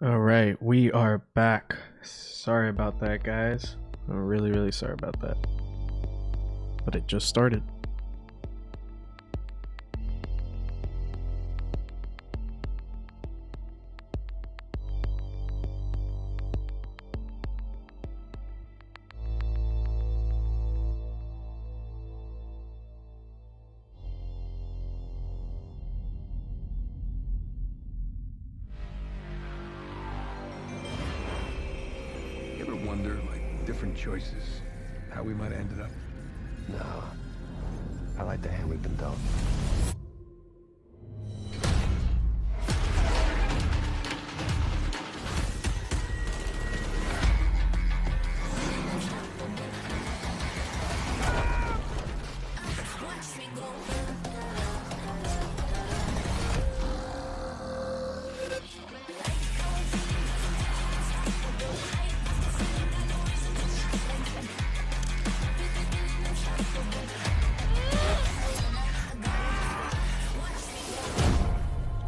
All right, we are back. Sorry about that, guys. I'm really sorry about that. But it just started. You ever wonder, like, different choices, how we might have ended up? No. I like the hand we've been dealt.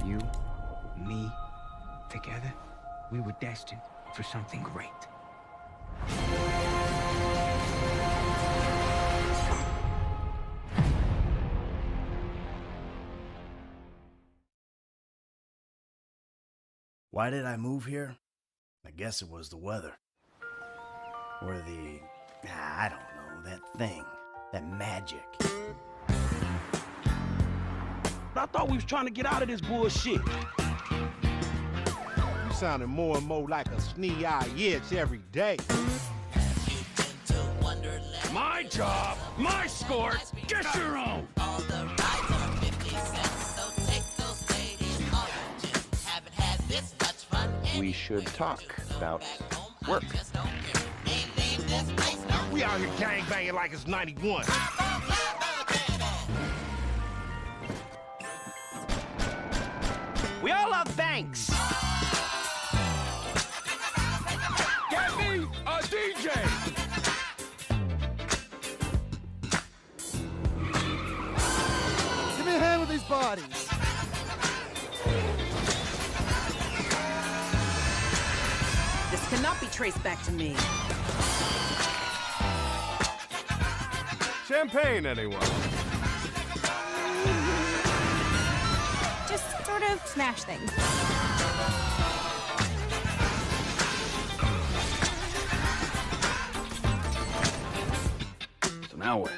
You, me, together, we were destined for something great. Why did I move here? I guess it was the weather. Or I don't know, that thing. That magic. I thought we was trying to get out of this bullshit. You sounding more and more like a snee-eye itch every day. My job, my sport, get your own. We should talk about work. We out here gangbanging like it's 91. We all love banks. Get me a DJ. Give me a hand with these bodies. This cannot be traced back to me. Champagne, anyone? Just sort of smash things. So now what?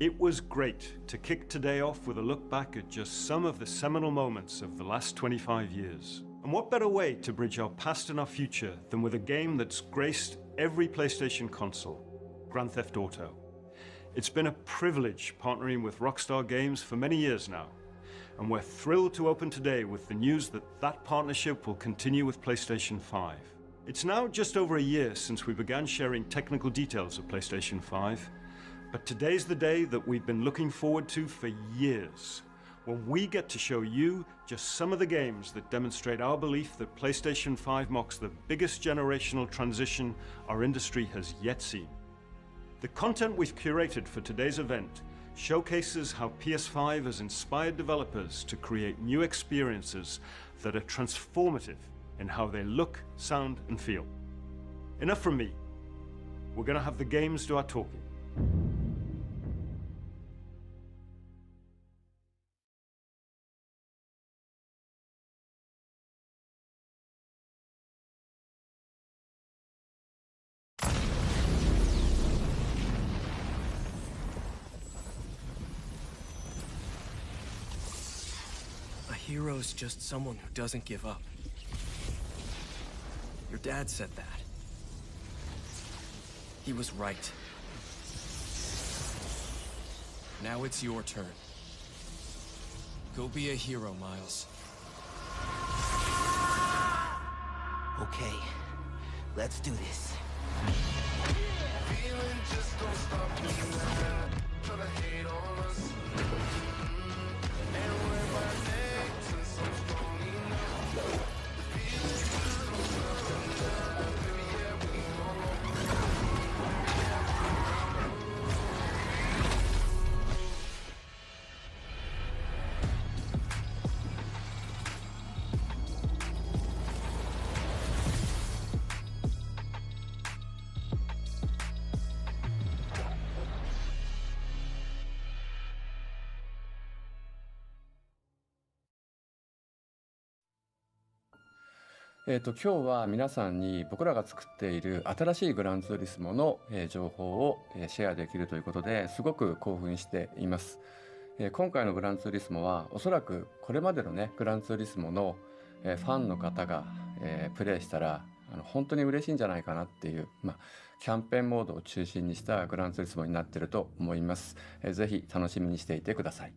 It was great to kick today off with a look back at just some of the seminal moments of the last 25 years. And what better way to bridge our past and our future than with a game that's graced every PlayStation console, Grand Theft Auto. It's been a privilege partnering with Rockstar Games for many years now, and we're thrilled to open today with the news that that partnership will continue with PlayStation 5. It's now just over a year since we began sharing technical details of PlayStation 5, but today's the day that we've been looking forward to for years, when we get to show you just some of the games that demonstrate our belief that PlayStation 5 marks the biggest generational transition our industry has yet seen. The content we've curated for today's event showcases how PS5 has inspired developers to create new experiences that are transformative in how they look, sound, and feel. Enough from me. We're going to have the games do our talking. hero's just someone who doesn't give up. Your dad said that. He was right. Now it's your turn. Go be a hero, Miles. Okay, let's do this.今日は皆さんに僕らが作っている新しいグランツーリスモの情報をシェアできるということですごく興奮しています。今回のグランツーリスモはおそらくこれまでのねグランツーリスモのファンの方がプレイしたら本当に嬉しいんじゃないかなっていう、キャンペーンモードを中心にしたグランツーリスモになっていると思います。ぜひ楽しみにしていてください。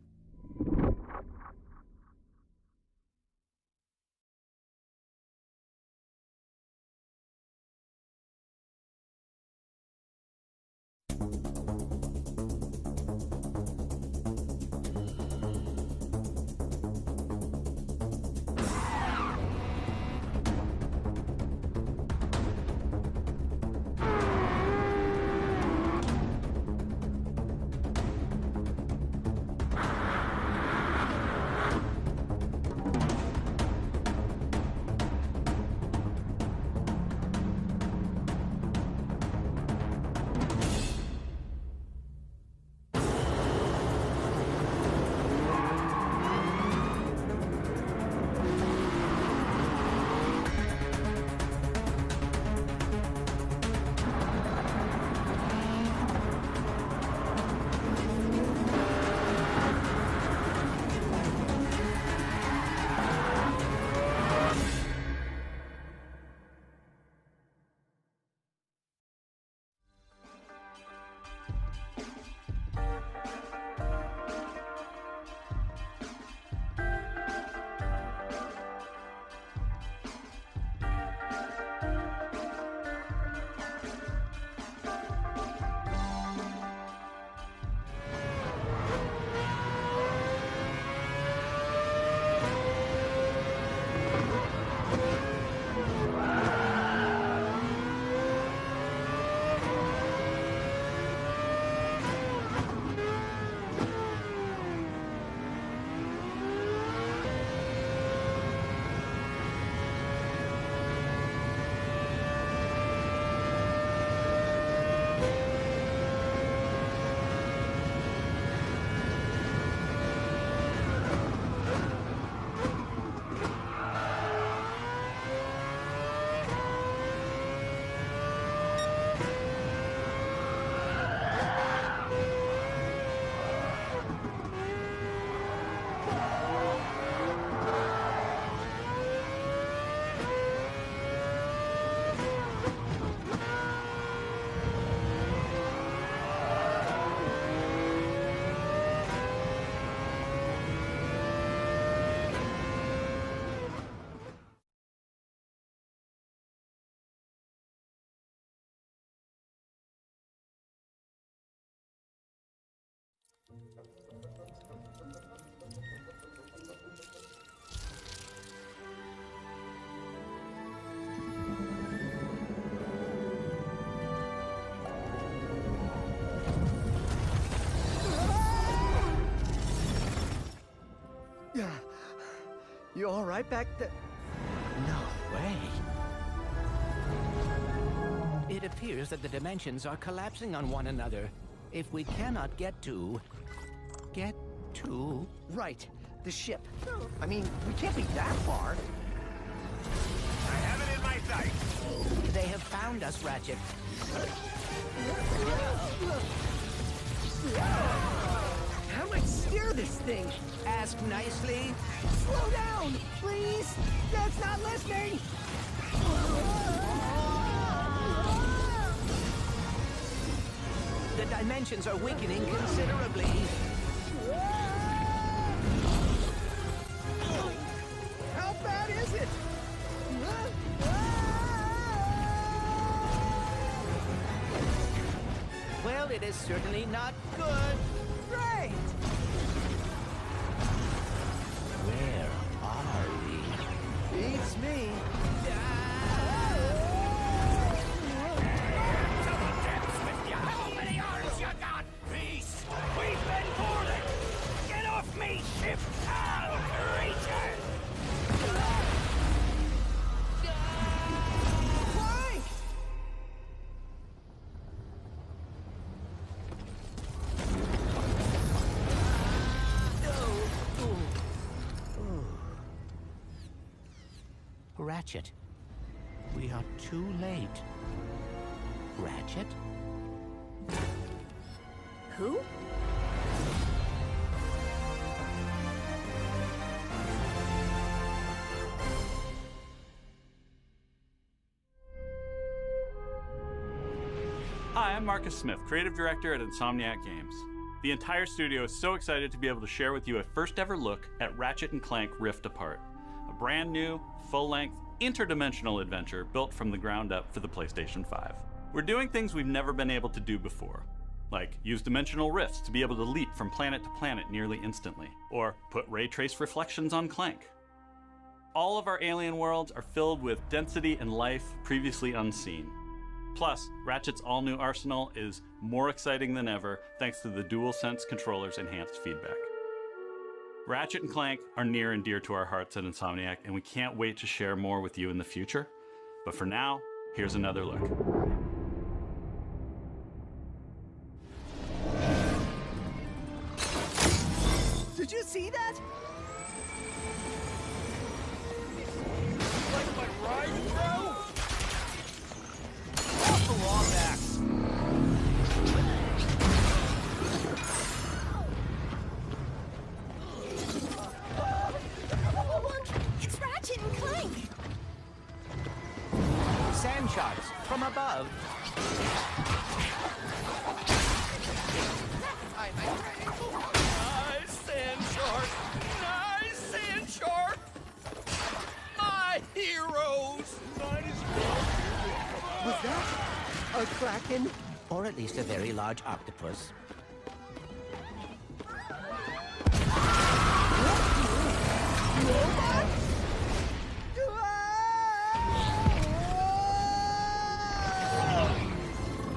You all right back there? No way. It appears that the dimensions are collapsing on one another. If we cannot get to... Right, the ship. I mean, we can't be that far. I have it in my sight. They have found us, Ratchet. How do I steer this thing? Ask nicely. Slow down, please. Dad's not listening. The dimensions are weakening considerably. How bad is it? Well, it is certainly not good. Great! Where are we? Beats me. How many arms you got, beast? We've been boarded! Get off me, ship! Out, creature! Clank! Ratchet, we are too late. Ratchet? Who? Hi, I'm Marcus Smith, creative director at Insomniac Games. The entire studio is so excited to be able to share with you a first ever look at Ratchet & Clank Rift Apart, a brand new, full-length, interdimensional adventure built from the ground up for the PlayStation 5. We're doing things we've never been able to do before, like use dimensional rifts to be able to leap from planet to planet nearly instantly, or put ray trace reflections on Clank. All of our alien worlds are filled with density and life previously unseen. Plus, Ratchet's all-new arsenal is more exciting than ever thanks to the DualSense controller's enhanced feedback. Ratchet and Clank are near and dear to our hearts at Insomniac, and we can't wait to share more with you in the future. But for now, here's another look. Did you see that? Like my ride, bro? Off the Wombat! It's Ratchet and Clank! Sand sharks from above. Nice sand shark! Nice sand shark! My heroes! Was that a kraken? Or at least a very large octopus.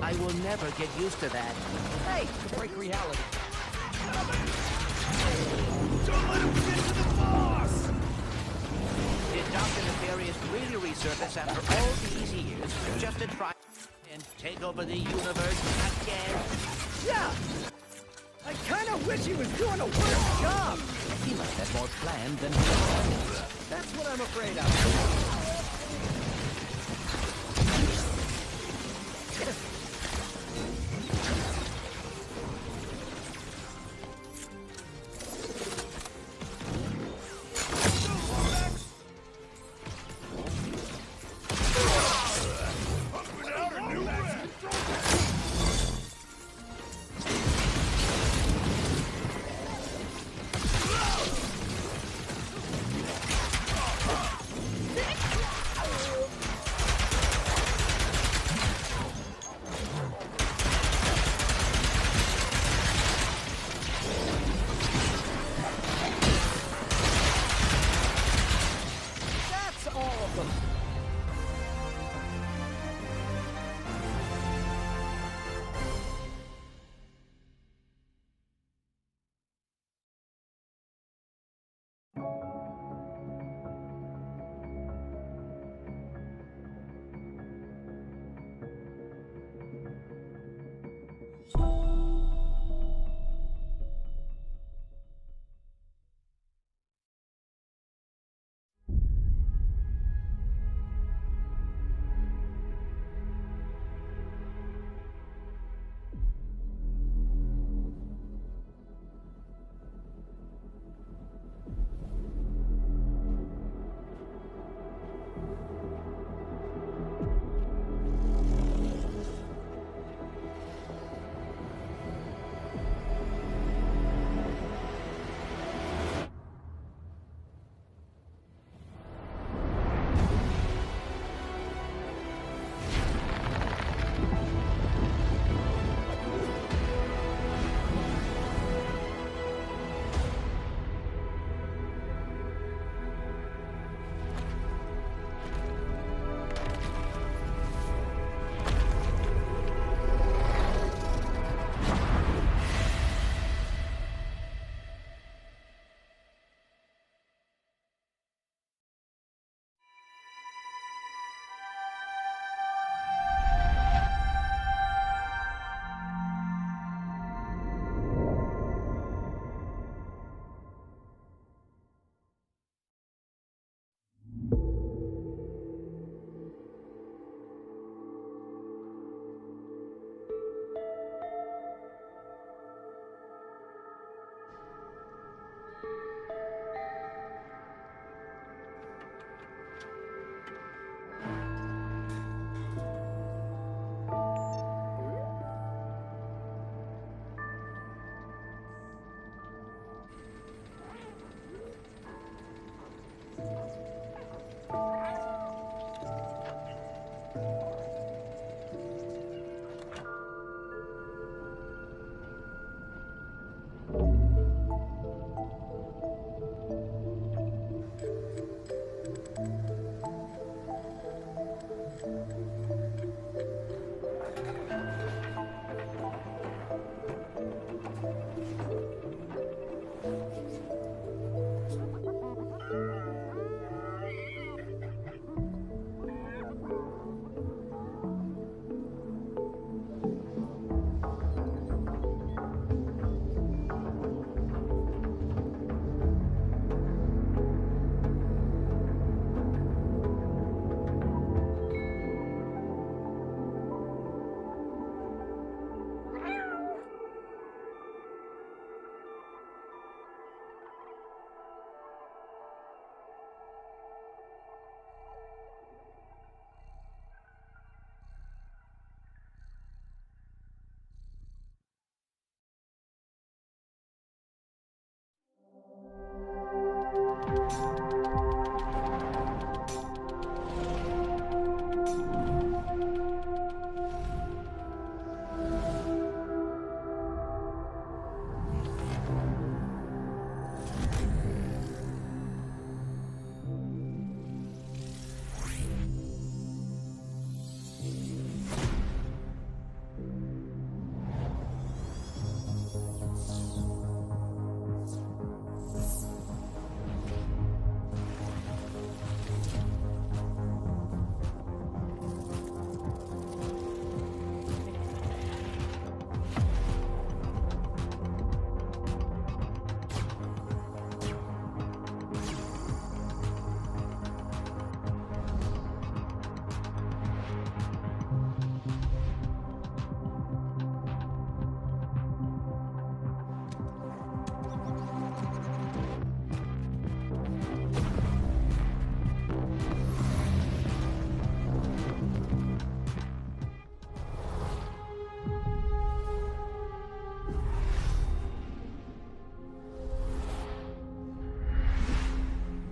I will never get used to that. Hey, to break reality. Don't let him get to the boss! Did Dr. Nefarious really resurface after all these years just to try and take over the universe again? Yeah! I kind of wish he was doing a worse job! He must have more planned than planned. That's what I'm afraid of.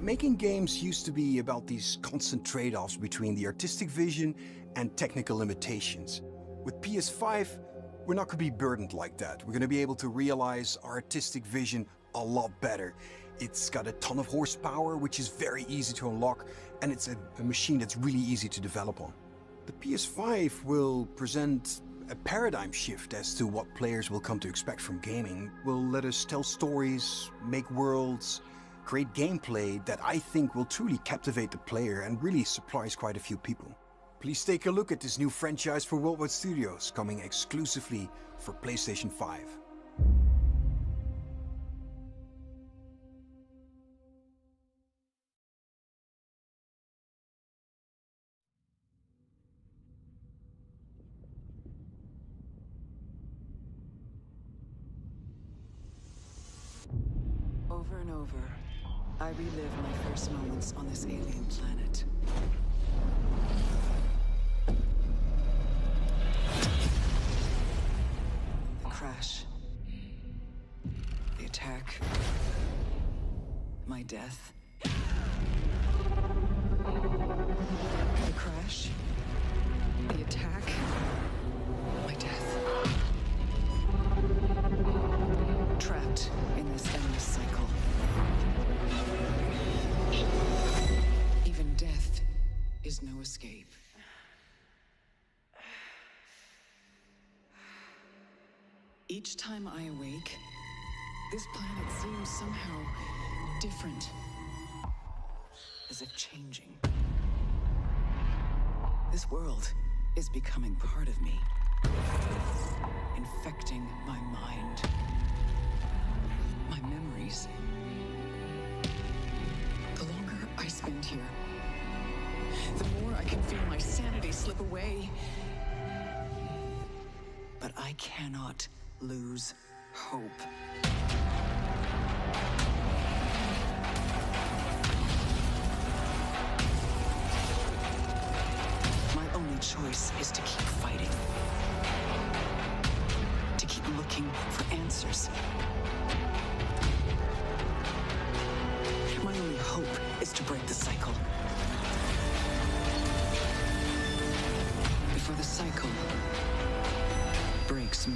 Making games used to be about these constant trade-offs between the artistic vision and technical limitations. With PS5, we're not going to be burdened like that. We're going to be able to realize our artistic vision a lot better. It's got a ton of horsepower, which is very easy to unlock, and it's a machine that's really easy to develop on. The PS5 will present a paradigm shift as to what players will come to expect from gaming. Will let us tell stories, make worlds, create gameplay that I think will truly captivate the player and really surprise quite a few people. Please take a look at this new franchise for Worldwide Studios, coming exclusively for PlayStation 5. Over and over, I relive my first moments on this alien planet. The crash. The attack. My death. The crash. The attack. My death. Trapped in this endless cycle. Even death is no escape. Each time I awake, this planet seems somehow different. As if changing. This world is becoming part of me. Infecting my mind. My memories. The longer I spend here, the more I can feel my sanity slip away. But I cannot lose hope. My only choice is to keep fighting. To keep looking for answers. My only hope is to break the cycle. Before the cycle breaks me.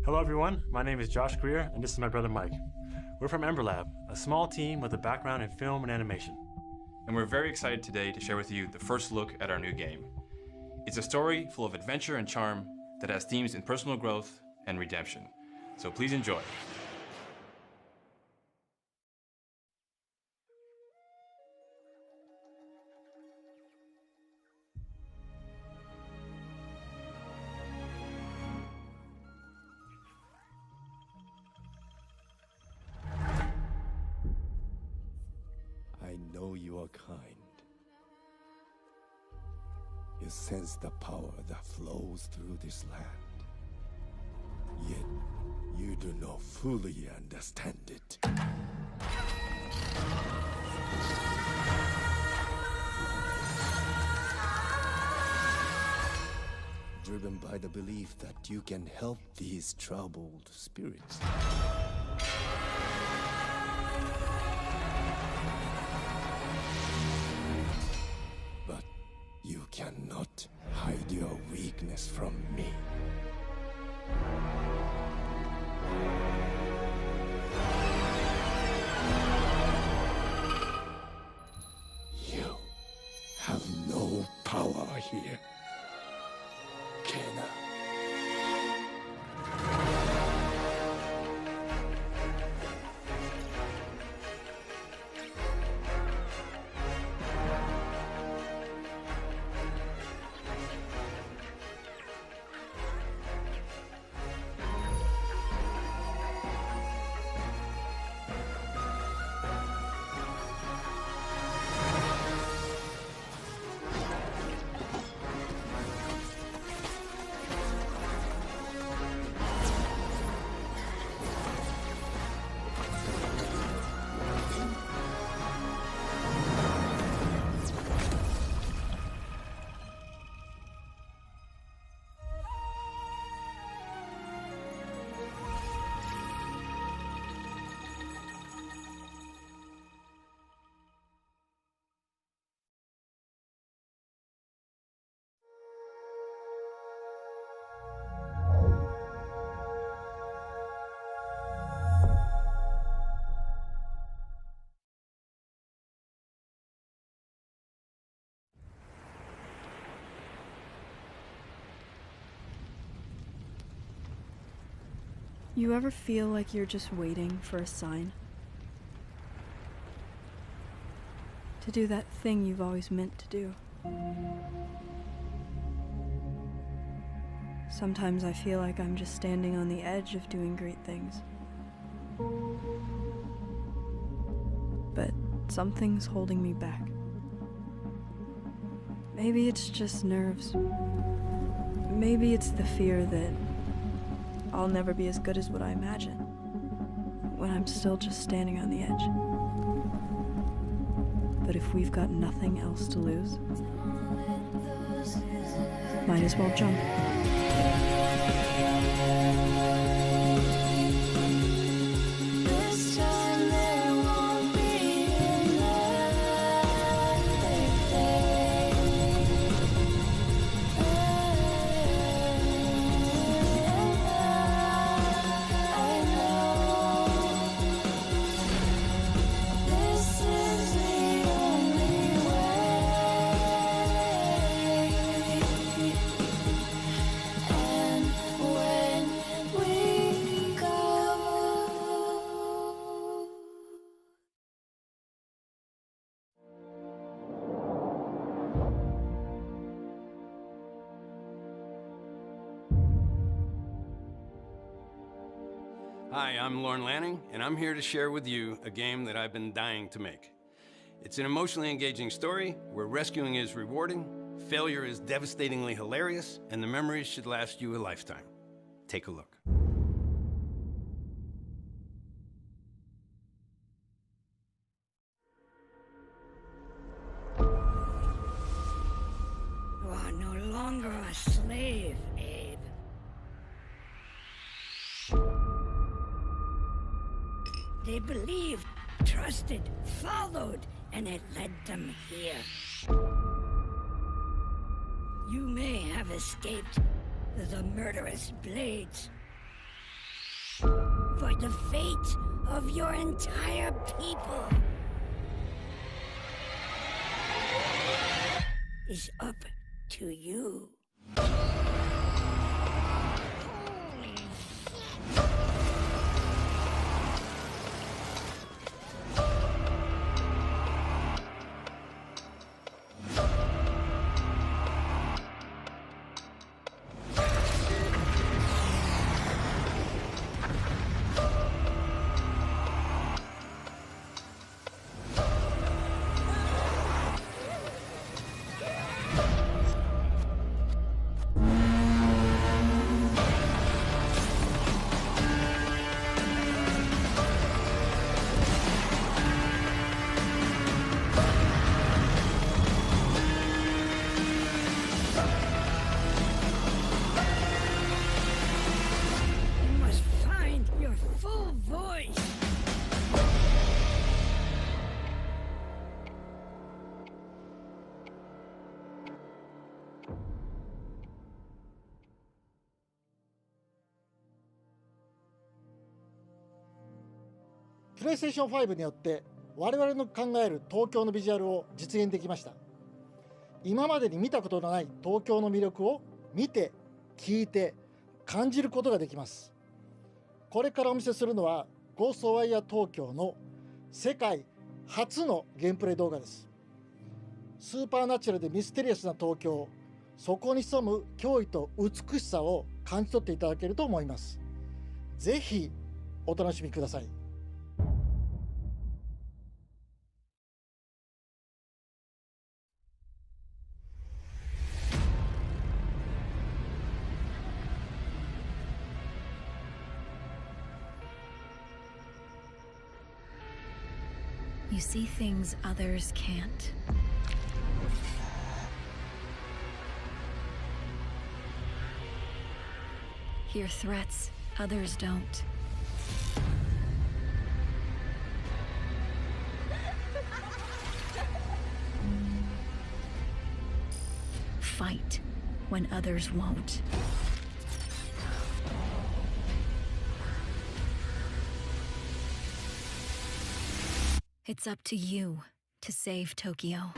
Hello everyone, my name is Josh Greer, and this is my brother Mike. We're from Ember Lab, a small team with a background in film and animation. And we're very excited today to share with you the first look at our new game. It's a story full of adventure and charm that has themes in personal growth and redemption. So please enjoy. I know you are kind. You sense the power that flows through this land. Yet, you do not fully understand it. Driven by the belief that you can help these troubled spirits. But you cannot hide your weakness from me. You have no power here, Kena. You ever feel like you're just waiting for a sign? To do that thing you've always meant to do. Sometimes I feel like I'm just standing on the edge of doing great things. But something's holding me back. Maybe it's just nerves. Maybe it's the fear that I'll never be as good as what I imagine, when I'm still just standing on the edge. But if we've got nothing else to lose, might as well jump. Hi, I'm Lorne Lanning, and I'm here to share with you a game that I've been dying to make. It's an emotionally engaging story where rescuing is rewarding, failure is devastatingly hilarious, and the memories should last you a lifetime. Take a look. You are no longer a slave, Abe. They believed, trusted, followed, and it led them here. You may have escaped the murderous blades, But the fate of your entire people is up to you. voice. プレイステーション5によって我々の考える東京のビジュアルを実現できました。今までに見たことのない東京の魅力を見て、聞いて、感じることができます。これからお見せするのはゴーストワイヤー東京の世界初のゲームプレイ動画です。スーパーナチュラルでミステリアスな東京、そこに潜む驚異と美しさを感じ取っていただけると思います。ぜひお楽しみください。You see things others can't. Hear threats others don't. Fight when others won't. It's up to you to save Tokyo.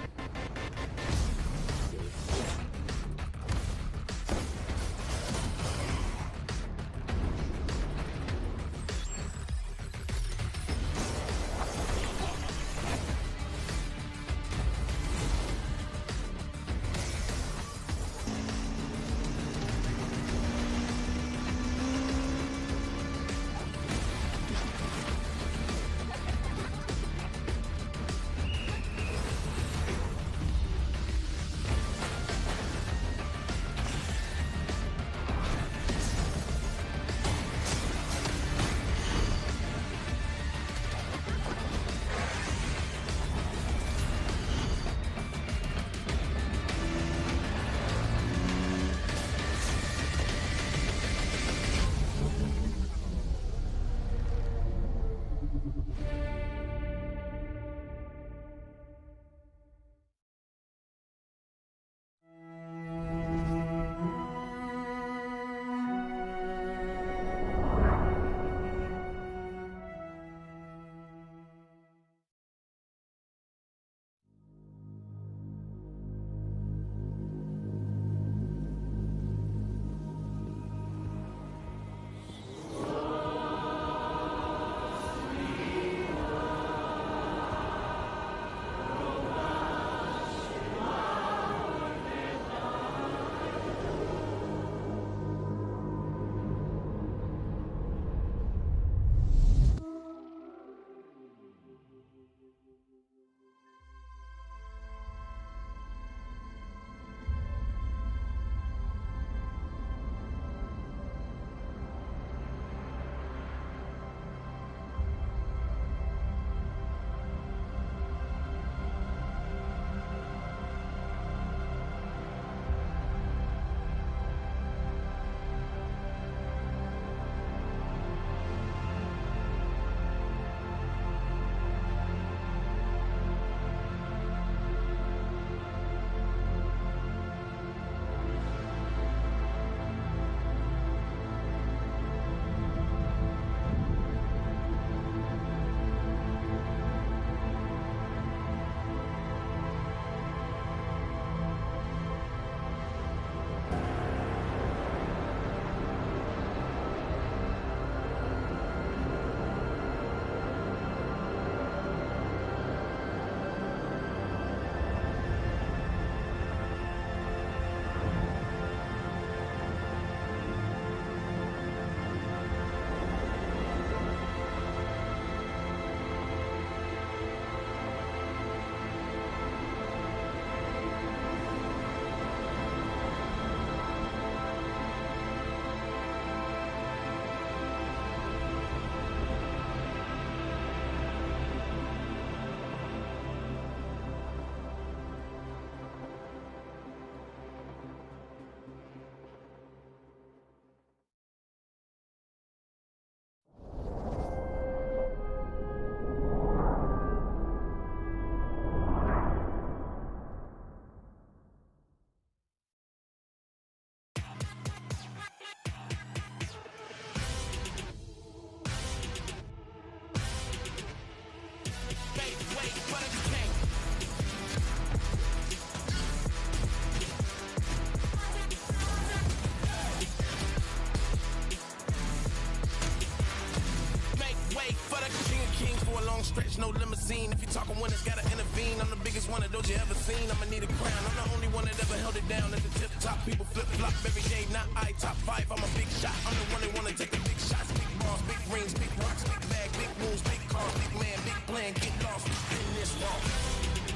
for a long stretch, no limousine. If you're talking winners, gotta intervene. I'm the biggest one of those you ever seen. I'ma need a crown. I'm the only one that ever held it down at the tip top. People flip flop every day, not I. Top 5, I'm a big shot. I'm the one that wanna take the big shots. Big balls, big rings, big rocks, big bag, big moves, big cars, big man, big plan. Get lost in this wall.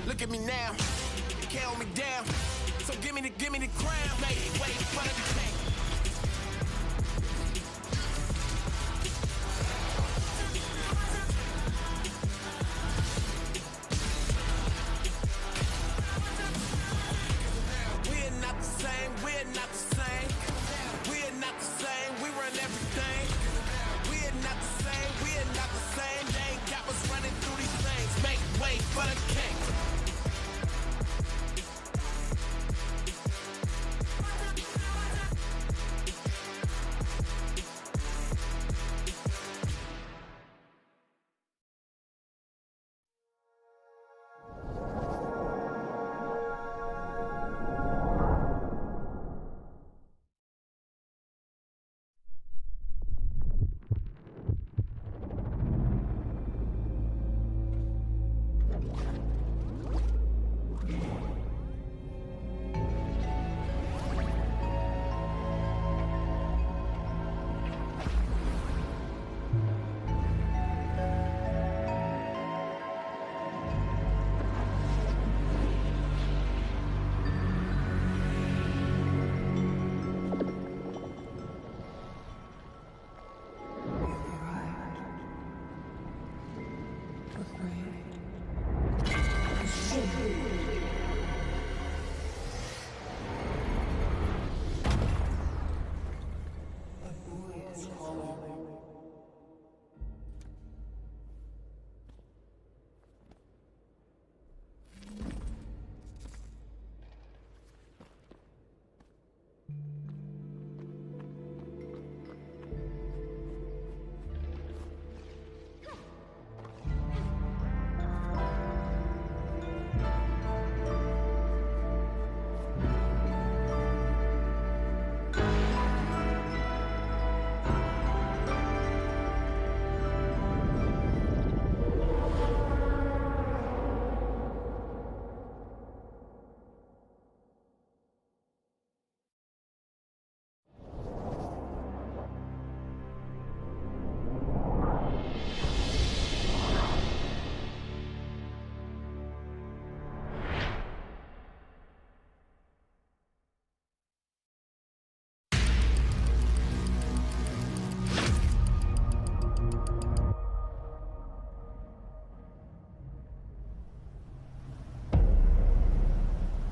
Look at me now, count me down. So give me the crown. Wait for the tank.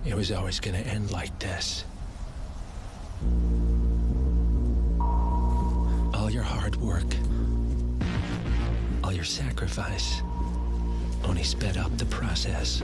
It was always gonna end like this. All your hard work, all your sacrifice, only sped up the process.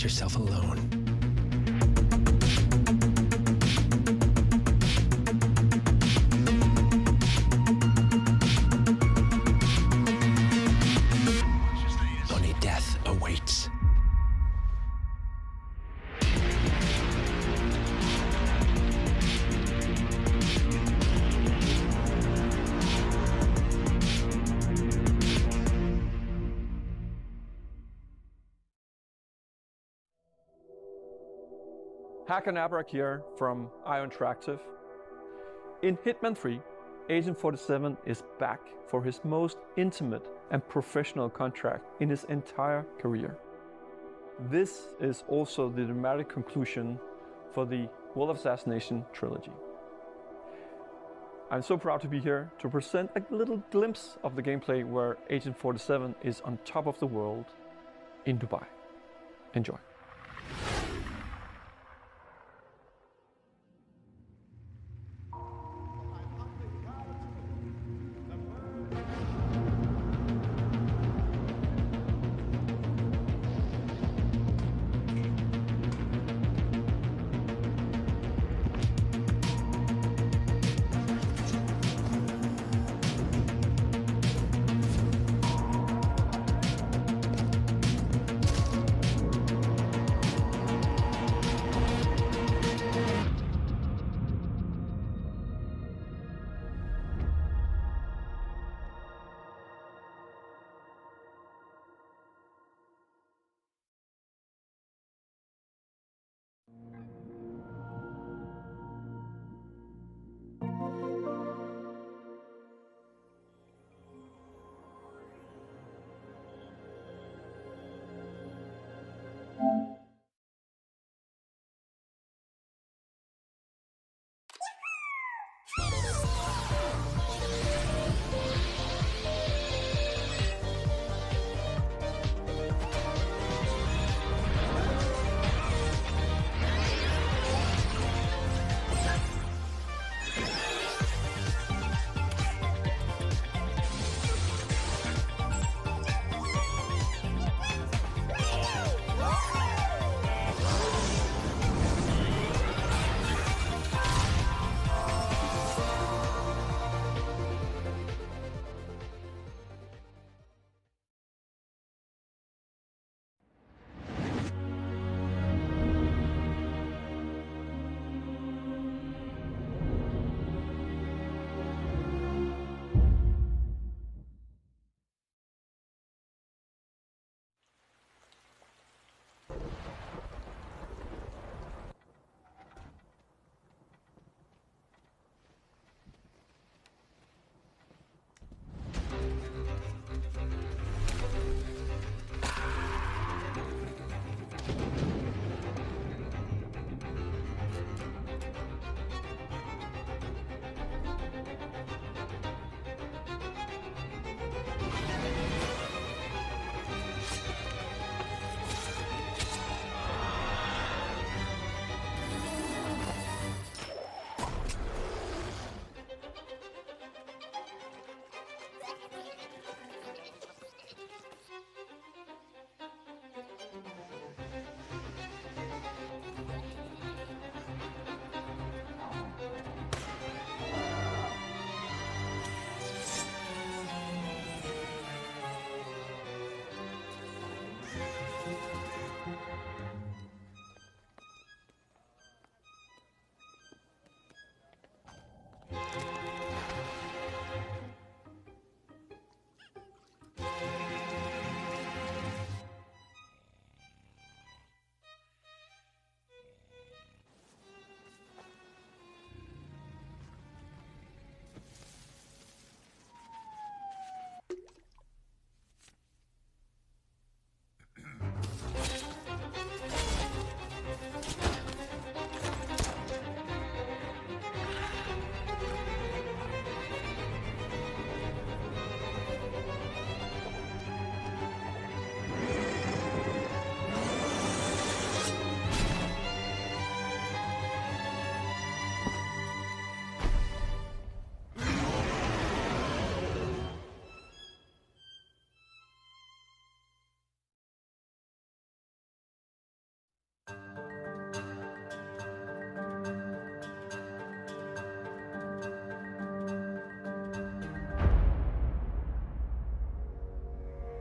Yourself alone. Only death awaits. Hacker Nabrak here from IO Interactive. In Hitman 3, Agent 47 is back for his most intimate and professional contract in his entire career. This is also the dramatic conclusion for the World of Assassination trilogy. I'm so proud to be here to present a little glimpse of the gameplay where Agent 47 is on top of the world in Dubai. Enjoy.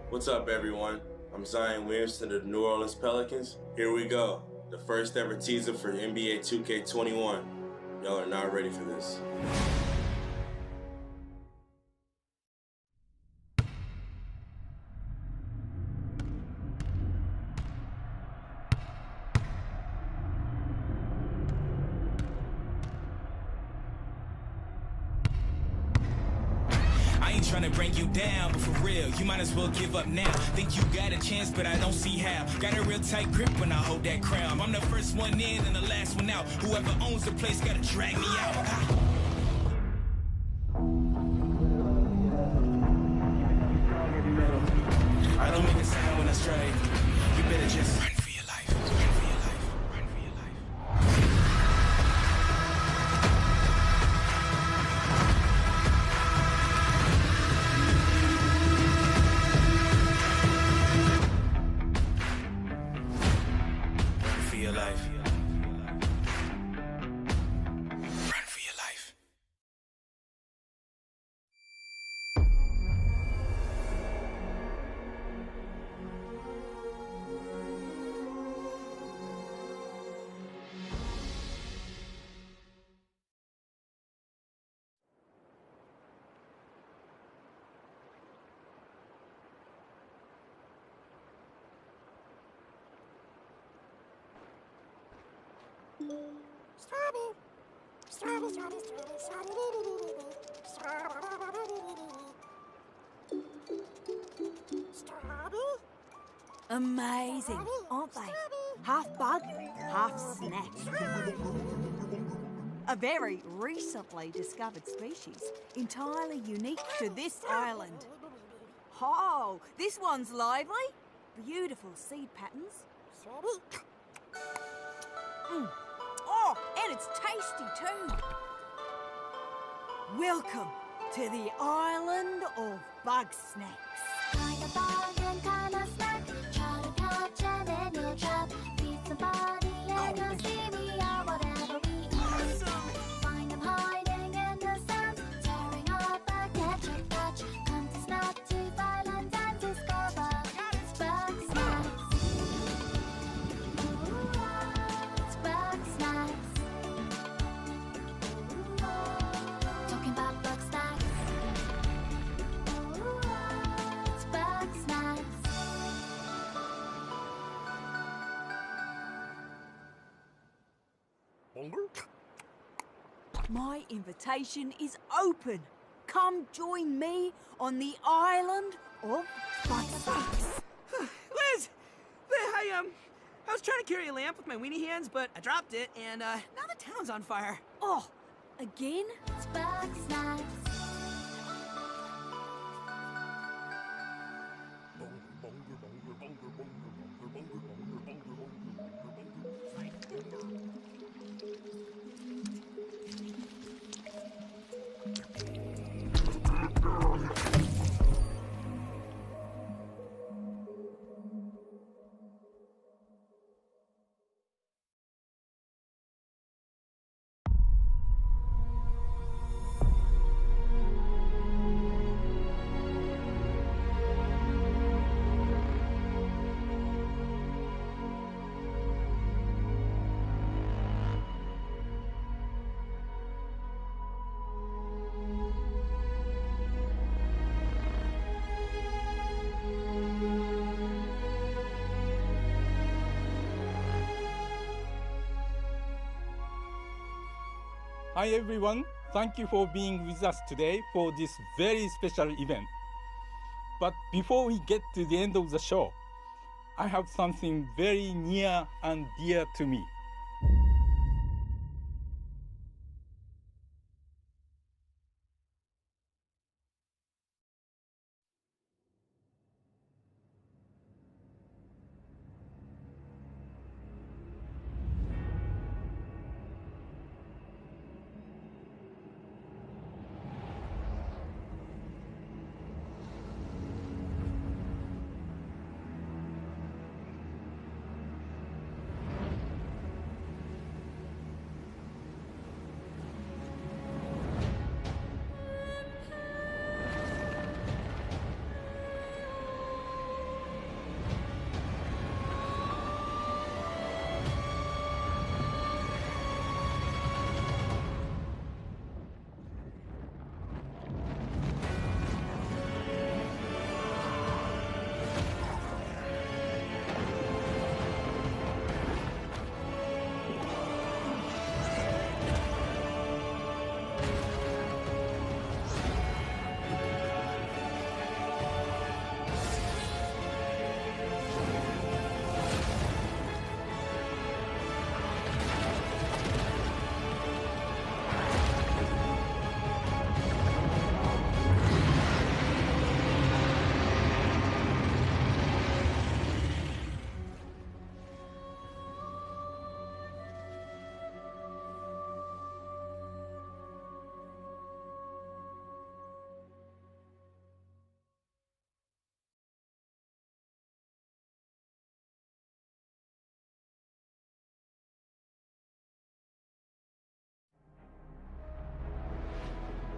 What's up, everyone? I'm Zion Williamson of the New Orleans Pelicans. Here we go. The first ever teaser for NBA 2K21. Y'all are not ready for this. Trying to bring you down, but for real, you might as well give up now. Think you got a chance, but I don't see how. Got a real tight grip when I hold that crown. I'm the first one in and the last one out. Whoever owns the place gotta drag me out. I don't make a sound when I strike. You better just run for your life. Run for your life. Run for your life. Amazing, aren't they? Half bug, half snack. A very recently discovered species, entirely unique to this island. Oh, this one's lively. Beautiful seed patterns. Oh, and it's tasty too. Welcome to the island of bug snacks. Find a bug and kind of snack. Try to catch and then you'll trap. Feed somebody and you'll see me or whatever we eat. Find them hiding in the sand, tearing up a ketchup patch. Come to snack to violent and discover it's bug snacks. It's bug snacks. Talking about bug snacks. It's bug snacks. My invitation is open. Come join me on the island of bug snacks. Liz! I was trying to carry a lamp with my weenie hands, but I dropped it, and now the town's on fire. Oh, again? It's bug snacks. Hi everyone, thank you for being with us today for this very special event. But before we get to the end of the show, I have something very near and dear to me.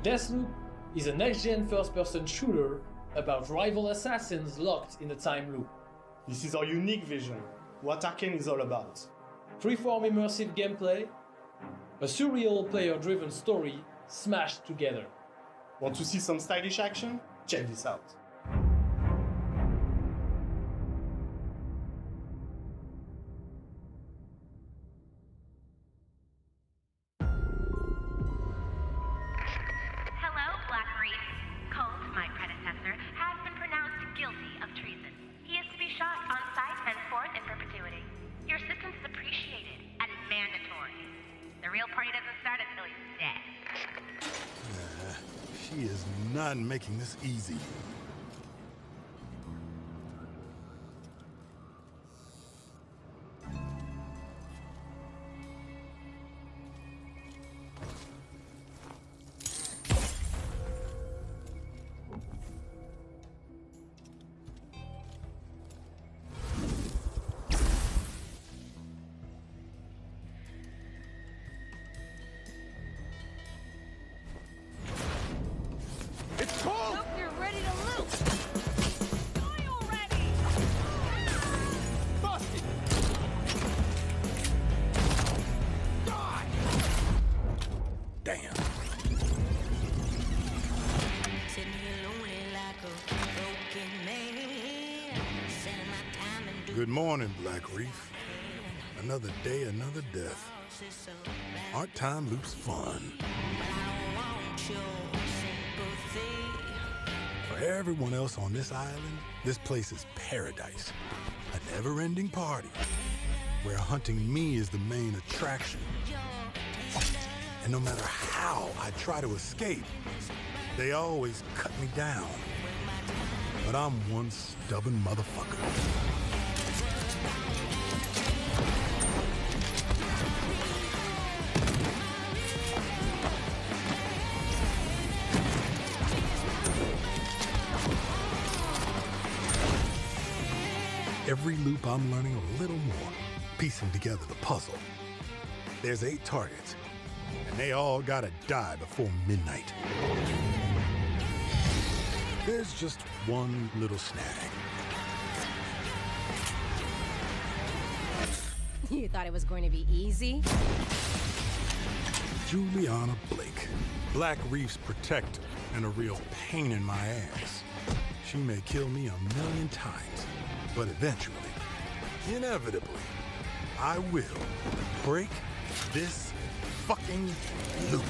Deathloop is a next-gen first-person shooter about rival assassins locked in a time loop. This is our unique vision, what Arkane is all about. Freeform immersive gameplay, a surreal player-driven story smashed together. Want to see some stylish action? Check this out. The real party doesn't start until He is not making this easy. It's cold! Hope you're ready to loot! Die already! Busted! Die! Damn. Sitting here lonely like a broken man. Spending my time and Good morning, Black Reef. Another day, another death. Aren't time loops fun? For everyone else on this island, this place is paradise. A never-ending party where hunting me is the main attraction. And no matter how I try to escape, they always cut me down. But I'm one stubborn motherfucker. Every loop I'm learning a little more, piecing together the puzzle. There's 8 targets, and they all gotta die before midnight. There's just one little snag. You thought it was going to be easy? Juliana Blake, Black Reef's protector and a real pain in my ass. She may kill me 1,000,000 times, but eventually, inevitably, I will break this fucking loop.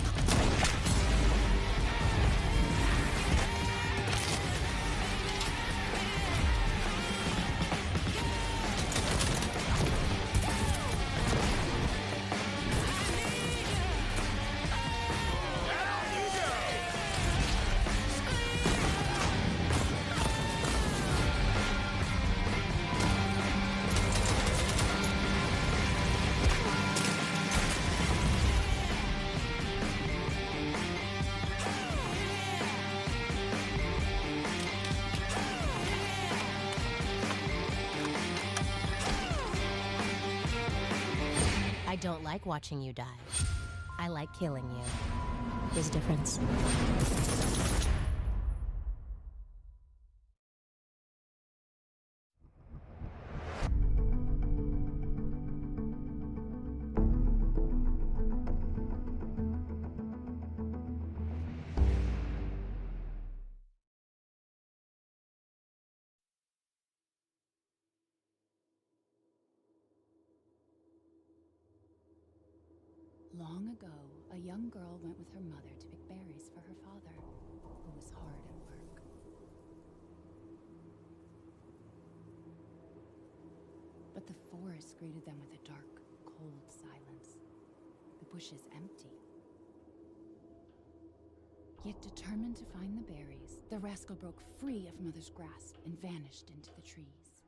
I don't like watching you die. I like killing you. There's a difference. Long ago, a young girl went with her mother to pick berries for her father, who was hard at work. But the forest greeted them with a dark, cold silence. The bushes empty. Yet determined to find the berries, the rascal broke free of Mother's grasp and vanished into the trees.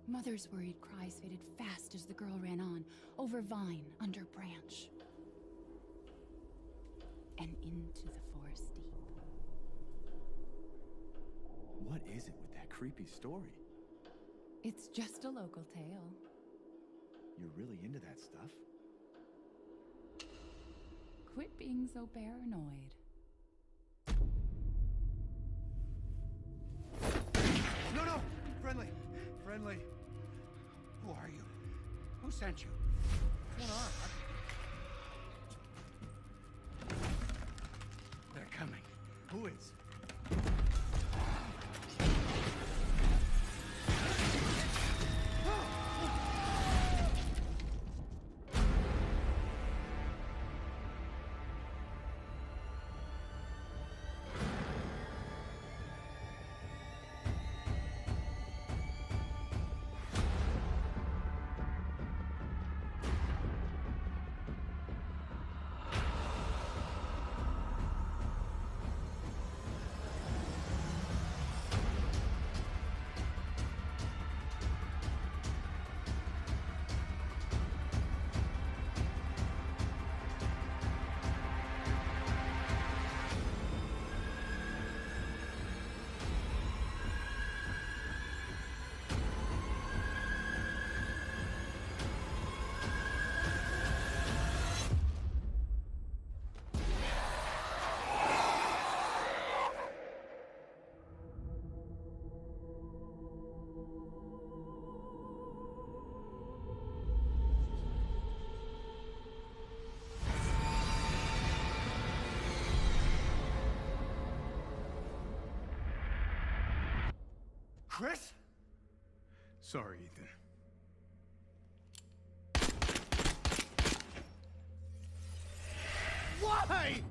Mother's worried cries faded fast as the girl ran on, over vine, under branch, and into the forest deep. What is it with that creepy story? It's just a local tale. You're really into that stuff? Quit being so paranoid. No! Friendly! Friendly! Who are you? Who sent you? What's going on? They're coming. Who is? Chris? Sorry, Ethan. Why?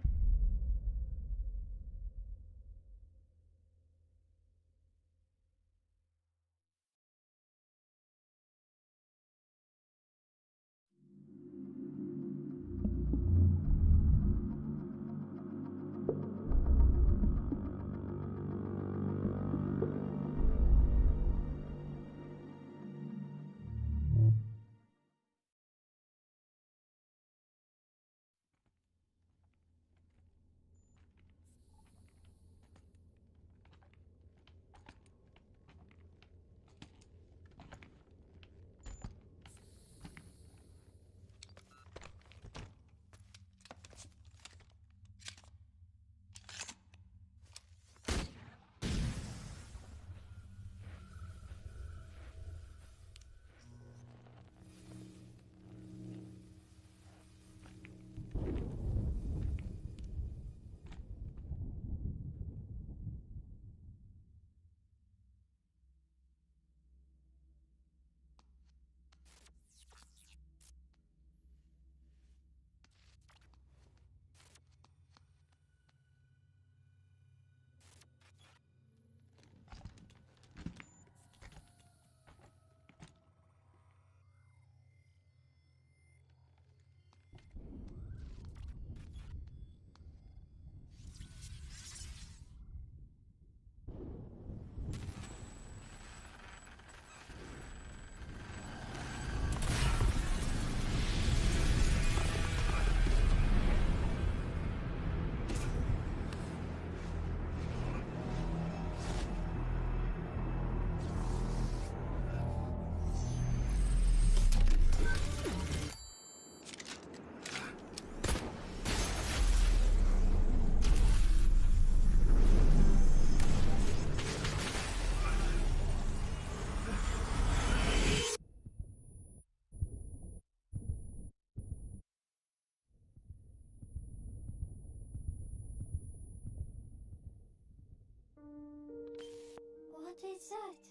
What is that?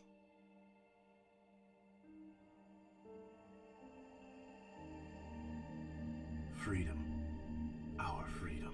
Freedom. Our freedom.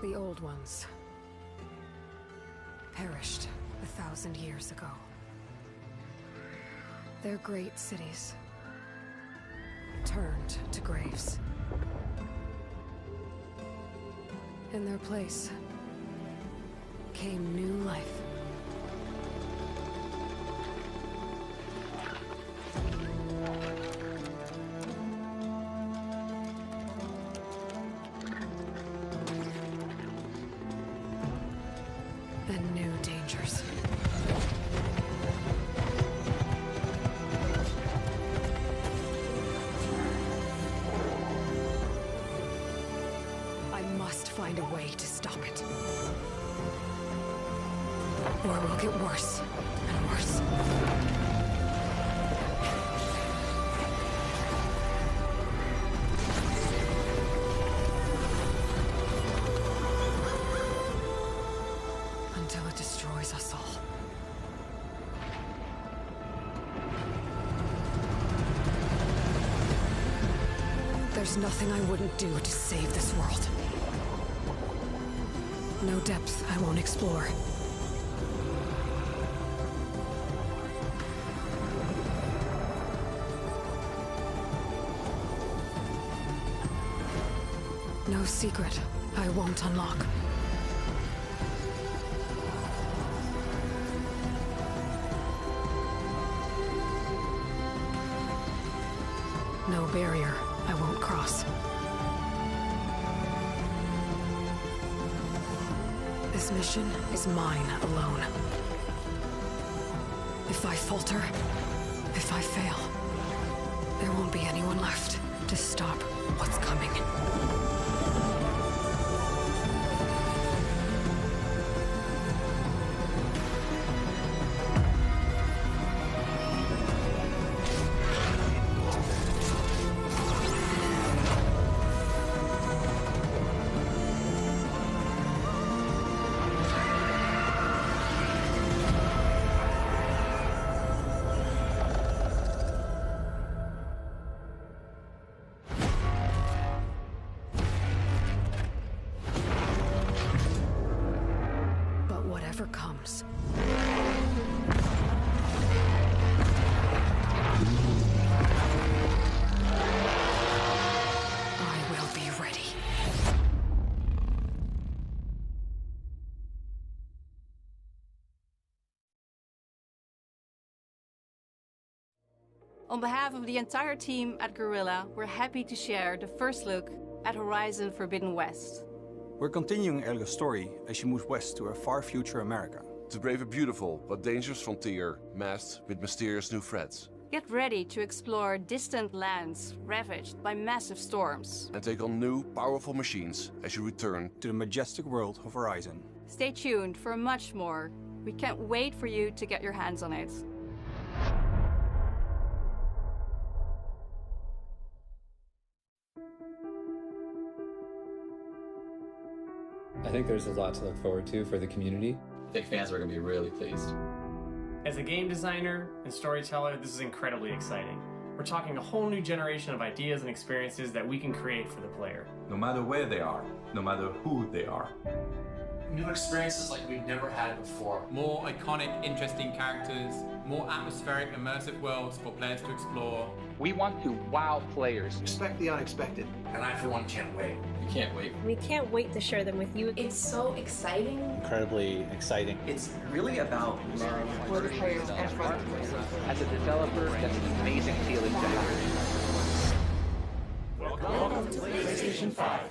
The old ones perished 1,000 years ago. Their great cities turned to graves. In their place came new life. And new dangers. I must find a way to stop it. Or it will get worse and worse. Until it destroys us all. There's nothing I wouldn't do to save this world. No depth I won't explore. No secret I won't unlock. No barrier I won't cross. This mission is mine alone. If I falter, if I fail, there won't be anyone left to stop what's coming. Comes. I will be ready. On behalf of the entire team at Guerrilla, we're happy to share the first look at Horizon Forbidden West. We're continuing Elga's story as she moves west to a far future America. To brave a beautiful but dangerous frontier, masked with mysterious new threats. Get ready to explore distant lands ravaged by massive storms. And take on new, powerful machines as you return to the majestic world of Horizon. Stay tuned for much more. We can't wait for you to get your hands on it. I think there's a lot to look forward to for the community. I think fans are going to be really pleased. As a game designer and storyteller, this is incredibly exciting. We're talking a whole new generation of ideas and experiences that we can create for the player. No matter where they are, no matter who they are. New experiences like we've never had before. More iconic, interesting characters, more atmospheric, immersive worlds for players to explore. We want to wow players. Expect the unexpected. And I, for one, can't wait. We can't wait. We can't wait to share them with you. It's so exciting. Incredibly exciting. It's really about love for the players and for the players. As a developer, that's an amazing feeling to have. Welcome to PlayStation 5.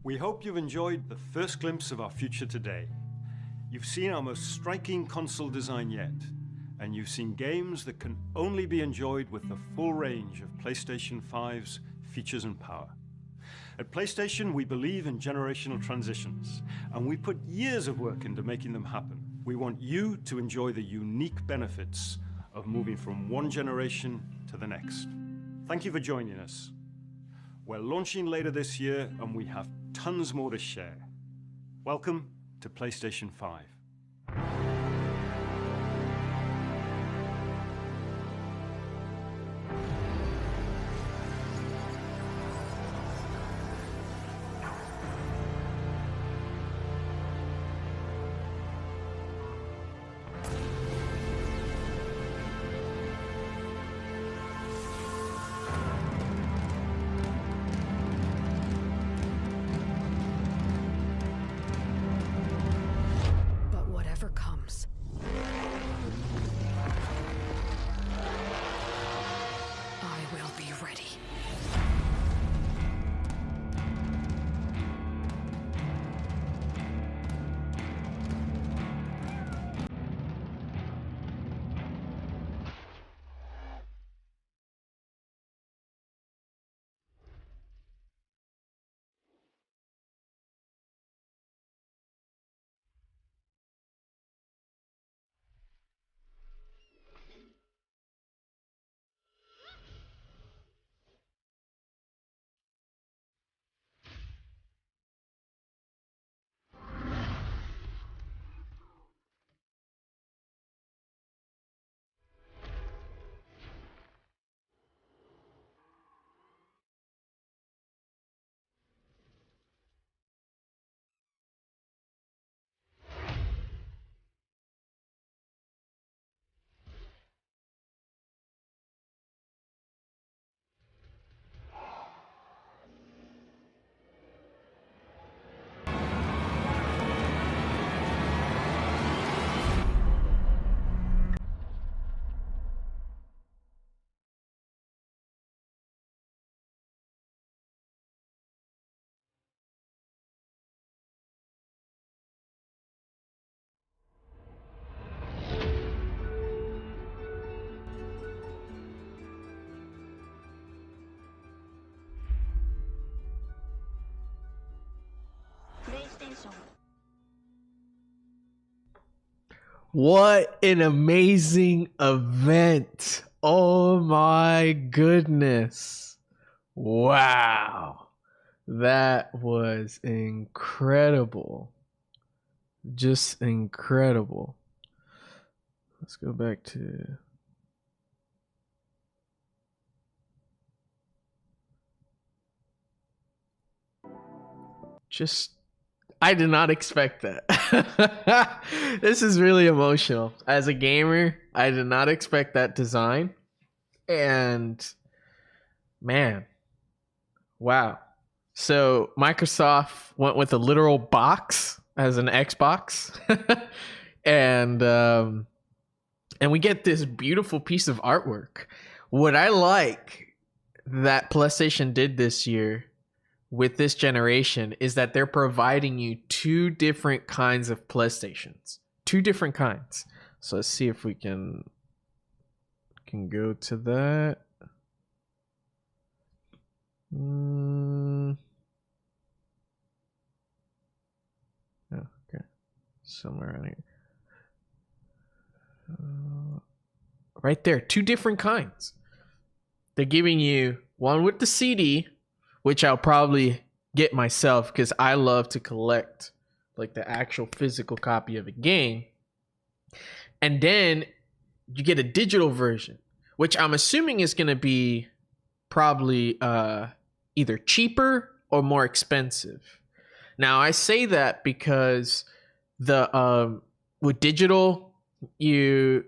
We hope you've enjoyed the first glimpse of our future today. You've seen our most striking console design yet, and you've seen games that can only be enjoyed with the full range of PlayStation 5's features and power. At PlayStation, we believe in generational transitions, and we put years of work into making them happen. We want you to enjoy the unique benefits of moving from one generation to the next. Thank you for joining us. We're launching later this year, and we have tons more to share. Welcome to PlayStation 5. What an amazing event. Oh my goodness. Wow. That was incredible. Just incredible. Let's go back to... I did not expect that. This is really emotional. As a gamer, I did not expect that design. And man, wow. So Microsoft went with a literal box as an Xbox. and we get this beautiful piece of artwork. What I like that PlayStation did this year with this generation is that they're providing you two different kinds of PlayStations. Two different kinds. So let's see if we can go to that. Okay. Somewhere around here. Right there. Two different kinds. They're giving you one with the CD, which I'll probably get myself because I love to collect like the actual physical copy of a game. And then you get a digital version, which I'm assuming is going to be probably either cheaper or more expensive. Now, I say that because the with digital, you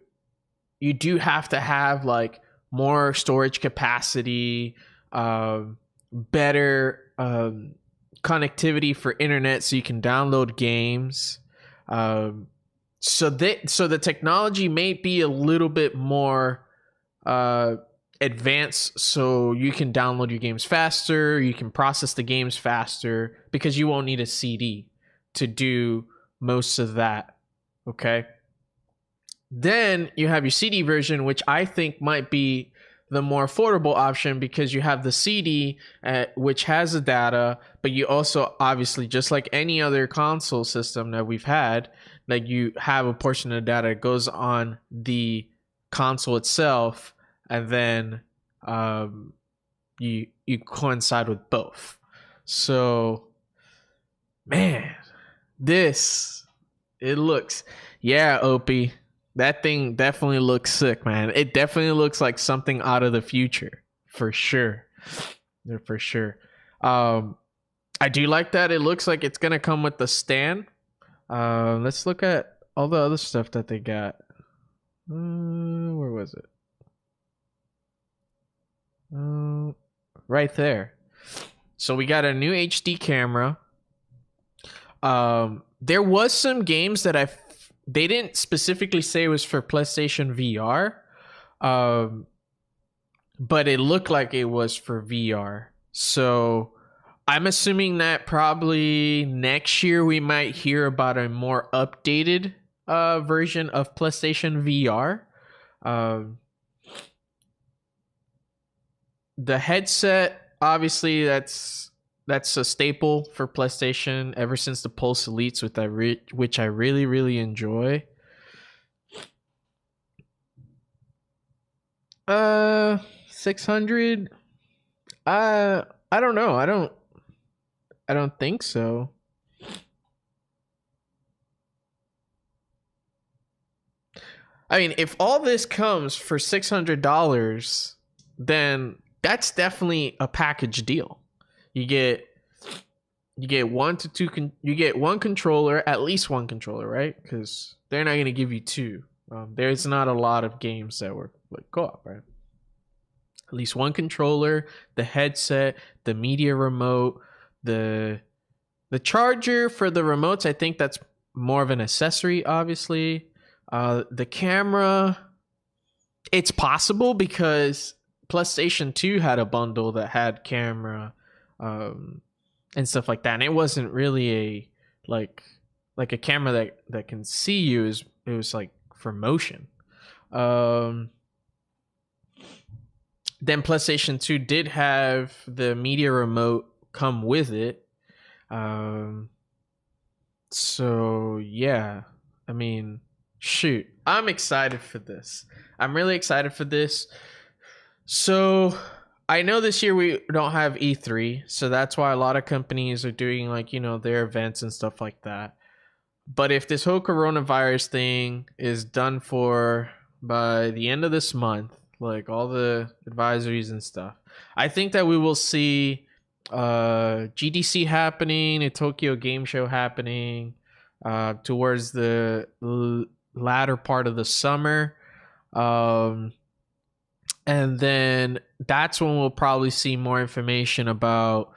do have to have like more storage capacity, better connectivity for internet so you can download games. So the technology may be a little bit more advanced, so you can download your games faster, you can process the games faster, because you won't need a CD to do most of that. Okay. Then you have your CD version, which I think might be the more affordable option, because you have the CD, which has the data, but you also, obviously, just like any other console system that we've had, like, you have a portion of the data that goes on the console itself, and then you coincide with both. So, man, it looks, yeah, Opie, that thing definitely looks sick, man. It definitely looks like something out of the future, for sure. For sure. I do like that it looks like it's gonna come with the stand. Let's look at all the other stuff that they got. Where was it? Right there. So we got a new HD camera. There was some games that they didn't specifically say it was for PlayStation VR, but it looked like it was for VR. So I'm assuming that probably next year we might hear about a more updated version of PlayStation VR. The headset, obviously, that's a staple for PlayStation ever since the Pulse Elites, which I really, really enjoy. 600. I don't know. I don't think so. I mean, if all this comes for $600, then that's definitely a package deal. You get one to two. You get one controller, at least one controller, right? Because they're not gonna give you two. There's not a lot of games that work like co-op, right? At least one controller, the headset, the media remote, the charger for the remotes. I think that's more of an accessory, obviously. The camera, it's possible because PlayStation 2 had a bundle that had camera and stuff like that, and it wasn't really a like a camera that can see you. It was like for motion. Then PlayStation 2 did have the media remote come with it. So yeah, I mean, shoot, I'm excited for this. I'm really excited for this. So I know this year we don't have E3, so that's why a lot of companies are doing like, their events and stuff like that. But if this whole coronavirus thing is done for by the end of this month, like all the advisories and stuff, I think that we will see GDC happening, a Tokyo Game Show happening towards the latter part of the summer. And then that's when we'll probably see more information about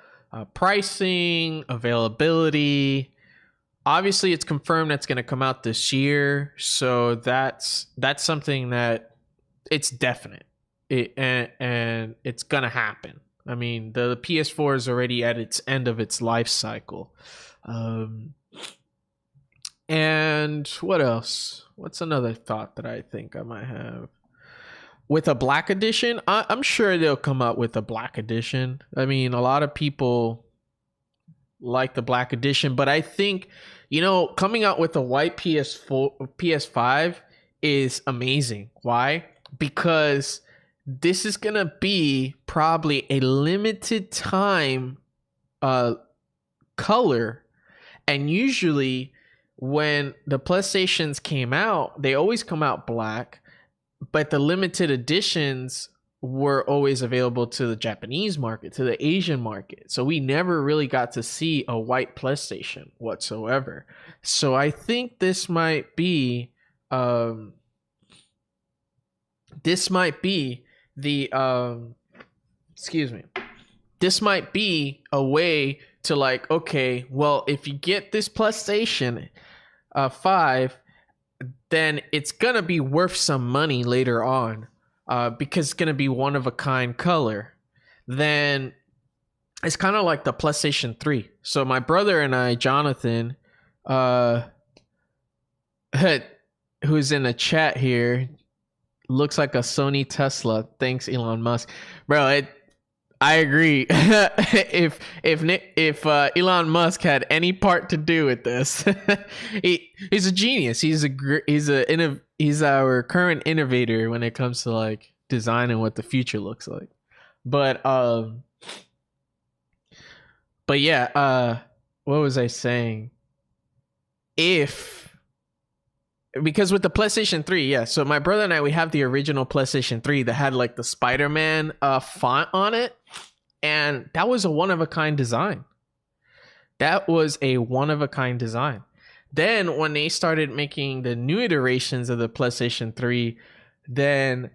pricing, availability. Obviously, it's confirmed that's going to come out this year, so that's something that it's definite, and it's going to happen. I mean, the PS4 is already at its end of its life cycle. And what else? What's another thought that I think I might have? With a black edition, I'm sure they'll come up with a black edition. I mean, a lot of people like the black edition, but I think, coming out with a white PS5 is amazing. Why? Because this is going to be probably a limited time color. And usually when the PlayStations came out, they always come out black. But the limited editions were always available to the Japanese market, to the Asian market. So we never really got to see a white PlayStation whatsoever. So I think this might be the this might be a way to like, okay, well, if you get this PlayStation 5, then it's gonna be worth some money later on. because it's gonna be one of a kind color, then it's kind of like the PlayStation 3. So my brother and I, Jonathan, who's in the chat here, looks like a Sony Tesla. Thanks, Elon Musk, bro. I agree. if Elon Musk had any part to do with this, he's a genius. He's our current innovator when it comes to like design and what the future looks like. But yeah, what was I saying? Because with the PlayStation 3, yeah. So my brother and I, we have the original PlayStation 3 that had like the Spider-Man font on it. And that was a one-of-a-kind design. Then when they started making the new iterations of the PlayStation 3, then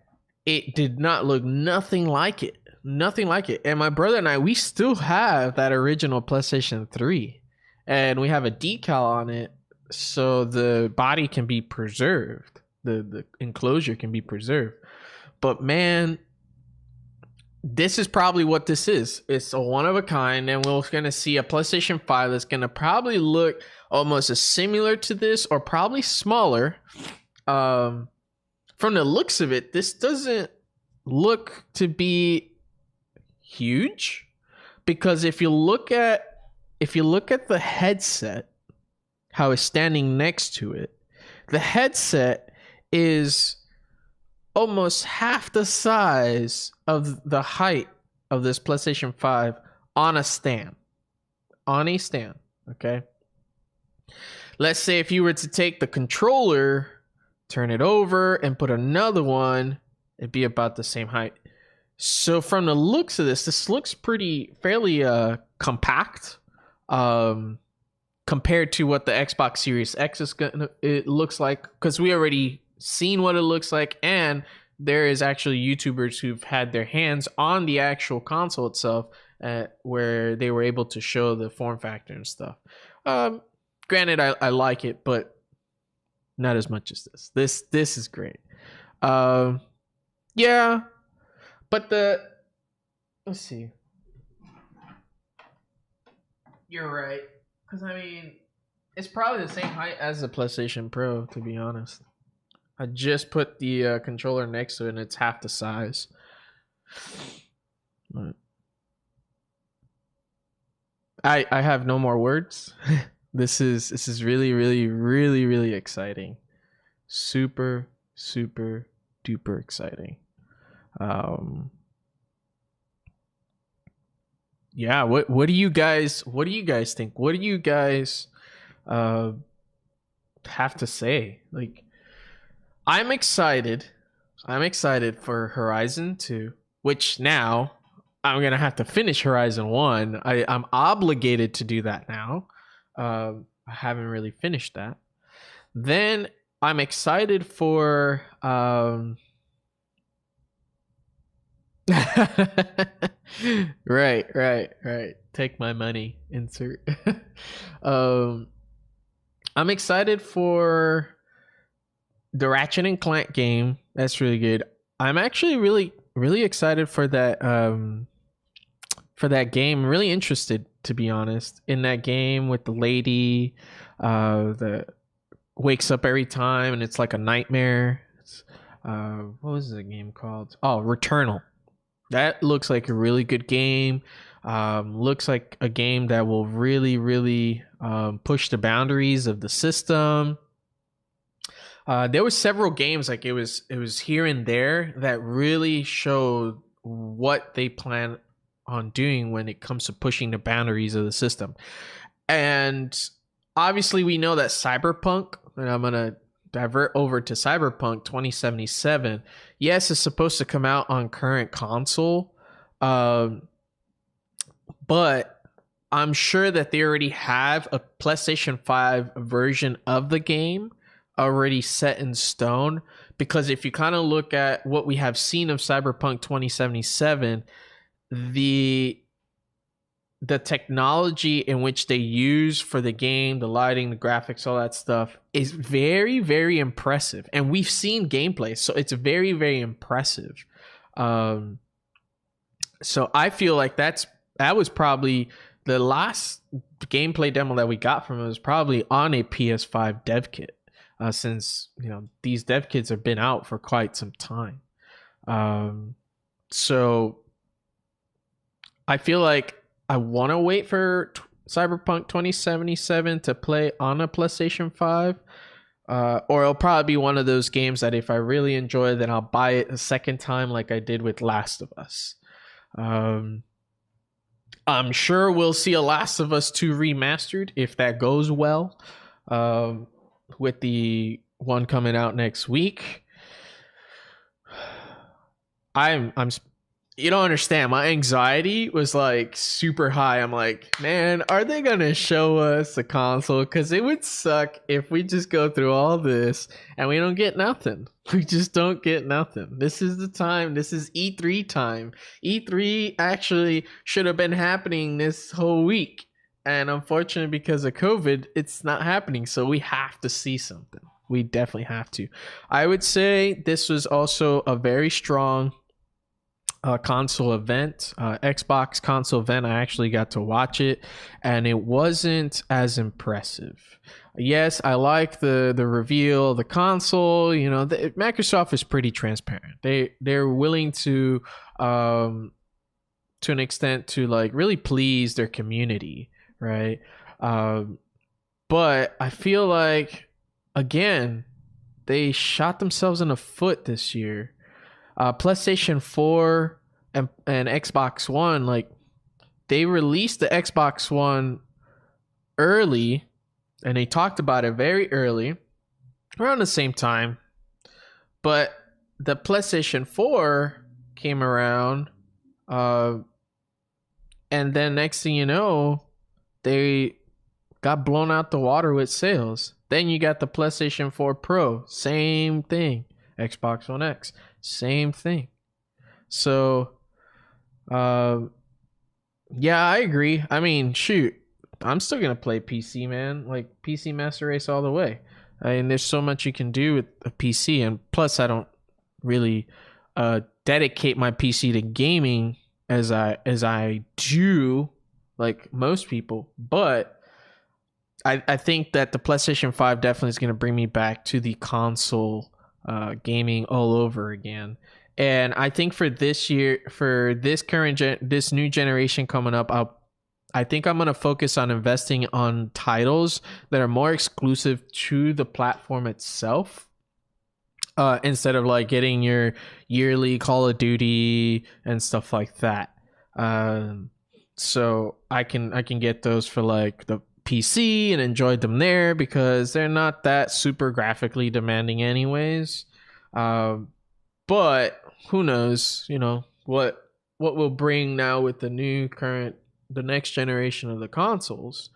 it did not look nothing like it. And my brother and I, we still have that original PlayStation 3. And we have a decal on it so the body can be preserved. The enclosure can be preserved. But man, this is probably what this is. It's a one of a kind, and we're going to see a PlayStation 5 that's going to probably look almost as similar to this or probably smaller. From the looks of it, this doesn't look to be huge, because if you look at the headset, how it's standing next to it, the headset is almost half the size of the height of this PlayStation 5 on a stand. Okay? Let's say if you were to take the controller, turn it over, and put another one, it'd be about the same height. So from the looks of this looks fairly compact compared to what the Xbox Series X it looks like, because we already seen what it looks like, and there is actually YouTubers who've had their hands on the actual console itself, where they were able to show the form factor and stuff. Granted, I like it, but not as much as this. This is great. Yeah, but let's see. You're right, because I mean, it's probably the same height as the PlayStation Pro, to be honest. I just put the controller next to it, and it's half the size. But I have no more words. This is really, really, really, really exciting. Super, super duper exciting. Yeah, what do you guys think? What do you guys have to say? Like, I'm excited for Horizon 2, which now I'm gonna have to finish Horizon 1. I'm obligated to do that now. I haven't really finished that. Then I'm excited for right. Take my money. Insert. I'm excited for the Ratchet and Clank game. That's really good. I'm actually really excited for that game. I'm really interested, to be honest, in that game with the lady that wakes up every time and it's like a nightmare. What was the game called? Oh, Returnal. That looks like a really good game. Looks like a game that will really push the boundaries of the system. There were several games, like it was here and there, that really showed what they plan on doing when it comes to pushing the boundaries of the system. And obviously we know that Cyberpunk, and I'm gonna divert over to Cyberpunk 2077. Yes, it's supposed to come out on current console, but I'm sure that they already have a PlayStation 5 version of the game already set in stone, because if you kind of look at what we have seen of Cyberpunk 2077, the the technology in which they use for the game, the lighting, the graphics, all that stuff is very, very impressive. And we've seen gameplay, so it's very, very impressive. So I feel like that was probably the last gameplay demo that we got from it was probably on a PS5 dev kit, since these dev kits have been out for quite some time. So I feel like I want to wait for Cyberpunk 2077 to play on a PlayStation 5. Or it'll probably be one of those games that if I really enjoy it, then I'll buy it a second time like I did with Last of Us. I'm sure we'll see a Last of Us 2 remastered if that goes well, with the one coming out next week. You don't understand. My anxiety was like super high. I'm like, man, are they gonna show us a console? Because it would suck if we just go through all this and we don't get nothing. We just don't get nothing. This is the time. This is E3 time. E3 actually should have been happening this whole week. And unfortunately, because of COVID, it's not happening. So we have to see something. We definitely have to. I would say this was also a very strong console event, Xbox console event. I actually got to watch it, and it wasn't as impressive. Yes, I like the reveal, the console. Microsoft is pretty transparent. They're willing to an extent to like really please their community, right? But I feel like again they shot themselves in the foot this year. PlayStation 4 and Xbox One, like they released the Xbox One early, and they talked about it very early, around the same time. But the PlayStation 4 came around, and then next thing you know, they got blown out the water with sales. Then you got the PlayStation 4 Pro, same thing. Xbox One X, same thing. So, yeah, I agree. I mean, shoot, I'm still gonna play PC, man. Like PC Master Race all the way. I mean, there's so much you can do with a PC, and plus, I don't really dedicate my PC to gaming as I do, like most people. But I think that the PlayStation 5 definitely is gonna bring me back to the console gaming all over again. And I think for this year, for this this new generation coming up, I think I'm going to focus on investing on titles that are more exclusive to the platform itself, instead of like getting your yearly Call of Duty and stuff like that. So I can get those for like the PC and enjoy them there because they're not that super graphically demanding anyways. But who knows, what will bring now with the next generation of the consoles.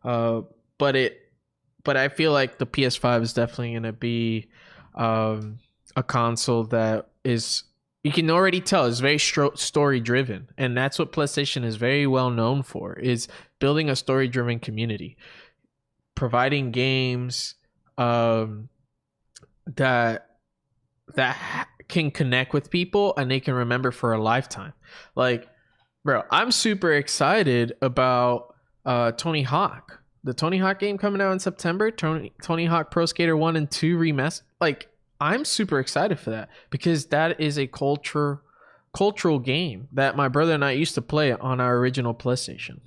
But I feel like the PS5 is definitely going to be a console that is, you can already tell, is very story driven, and that's what PlayStation is very well known for, is building a story driven community, providing games that can connect with people and they can remember for a lifetime. Like, bro, I'm super excited about Tony Hawk. The Tony Hawk game coming out in September, Tony Hawk Pro Skater 1 and 2 remastered. Like, I'm super excited for that because that is a cultural game that my brother and I used to play on our original PlayStation.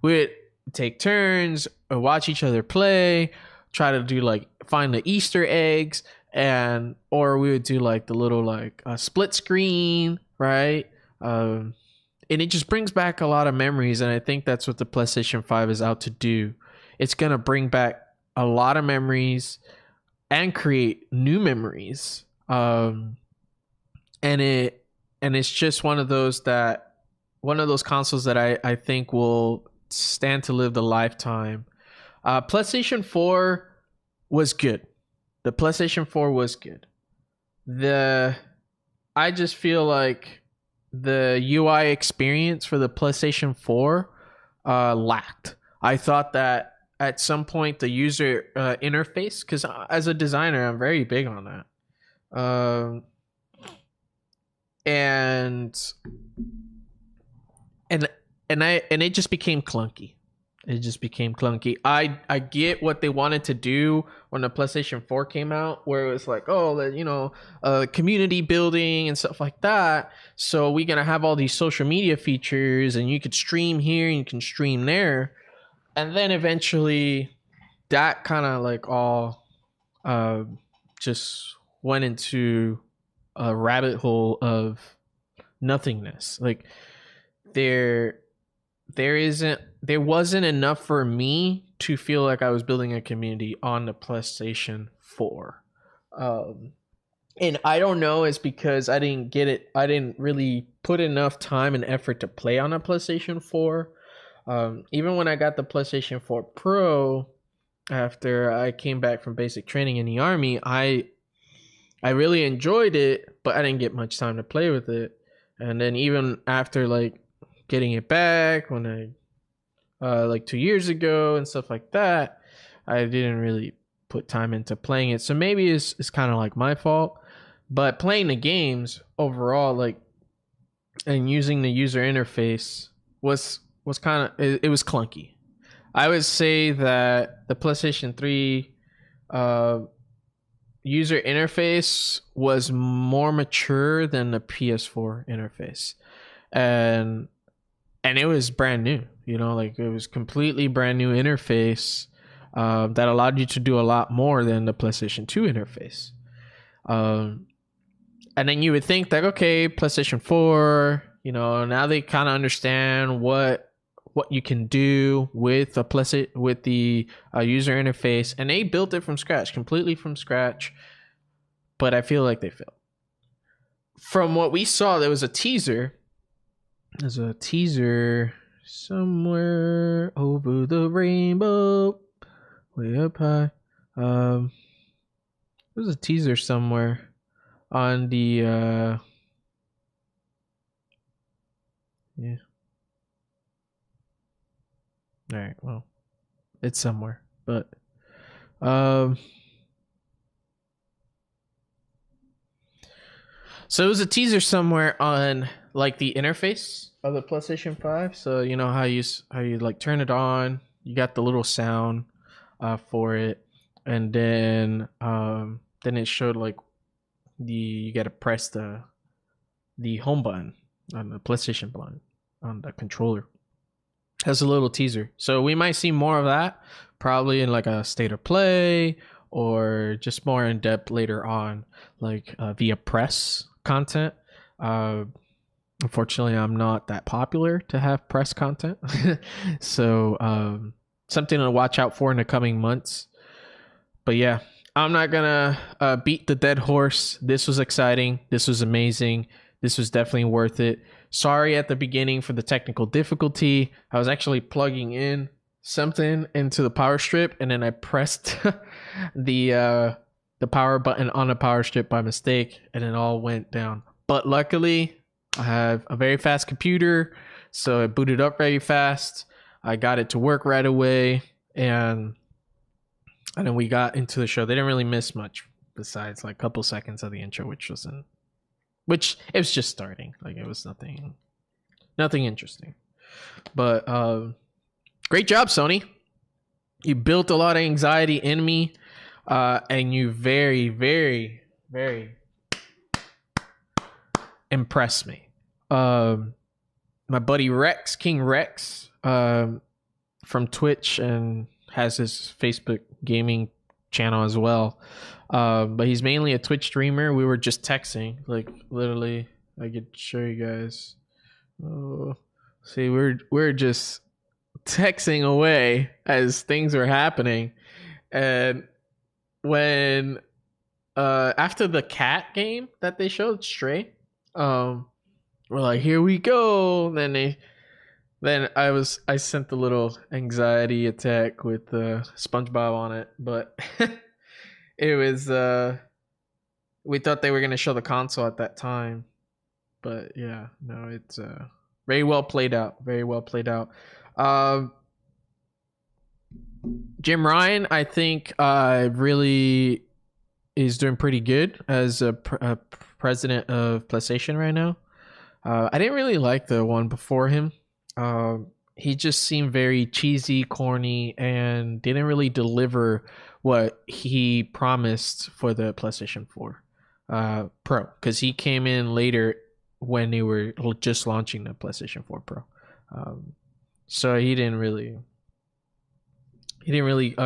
We'd take turns, watch each other play, try to do like find the Easter eggs, or we would do like the little like split screen, right? And it just brings back a lot of memories, and I think that's what the PlayStation 5 is out to do. It's gonna bring back a lot of memories and create new memories. And it's just one of those consoles that I think will stand to live the lifetime. PlayStation 4 was good. The PlayStation 4 was good. I just feel like the UI experience for the PlayStation 4 lacked. I thought that at some point the user interface, because as a designer, I'm very big on that. And it just became clunky. It just became clunky. I get what they wanted to do when the PlayStation 4 came out, where it was like, oh, you know, community building and stuff like that. So we're gonna have all these social media features, and you could stream here and you can stream there. And then eventually, that kind of like all just went into a rabbit hole of nothingness. Like there wasn't enough for me to feel like I was building a community on the PlayStation 4. And I don't know, it's because I didn't get it. I didn't really put enough time and effort to play on a PlayStation 4. Even when I got the PlayStation 4 Pro, after I came back from basic training in the Army, I really enjoyed it, but I didn't get much time to play with it. And then even after like getting it back when I like 2 years ago and stuff like that, I didn't really put time into playing it. So maybe it's kind of like my fault, but playing the games overall, like, and using the user interface was kind of, it was clunky. I would say that the PlayStation 3 user interface was more mature than the PS4 interface, and it was brand new. You know, like it was completely brand new interface that allowed you to do a lot more than the PlayStation 2 interface. And then you would think that, okay, PlayStation 4, you know, now they kind of understand what you can do with the user interface, and they built it from scratch, completely from scratch. But I feel like they failed. From what we saw, there was a teaser. There's a teaser somewhere over the rainbow, way up high. There's a teaser somewhere on the yeah. All right, well, it's somewhere, but so it was a teaser somewhere on like the interface of the PlayStation 5. So you know how you like turn it on, you got the little sound for it, and then it showed like you got to press the home button on the PlayStation button on the controller. As a little teaser. So we might see more of that probably in like a state of play, or just more in depth later on, like via press content. Unfortunately, I'm not that popular to have press content. So something to watch out for in the coming months. But yeah, I'm not gonna beat the dead horse. This was exciting. This was amazing. This was definitely worth it. Sorry at the beginning for the technical difficulty. I was actually plugging in something into the power strip, and then I pressed the power button on the power strip by mistake, and it all went down. But luckily, I have a very fast computer, so it booted up very fast. I got it to work right away, and then we got into the show. They didn't really miss much besides like a couple seconds of the intro, which it was just starting. Like it was nothing interesting. But great job, Sony. You built a lot of anxiety in me, and you very, very, very impressed me. My buddy Rex, King Rex, from Twitch, and has his Facebook gaming channel as well. But he's mainly a Twitch streamer. We were just texting, like literally. I could show you guys. Oh, see, we're just texting away as things were happening, and when after the cat game that they showed, Stray, we're like, here we go. Then I sent the little anxiety attack with SpongeBob on it, but it was we thought they were gonna show the console at that time, But yeah, no, it's very well played out. Very well played out. Jim Ryan, I think, really is doing pretty good as a president of PlayStation right now. I didn't really like the one before him. He just seemed very cheesy, corny, and didn't really deliver what he promised for the PlayStation 4 Pro, because he came in later when they were just launching the PlayStation 4 Pro. So he didn't really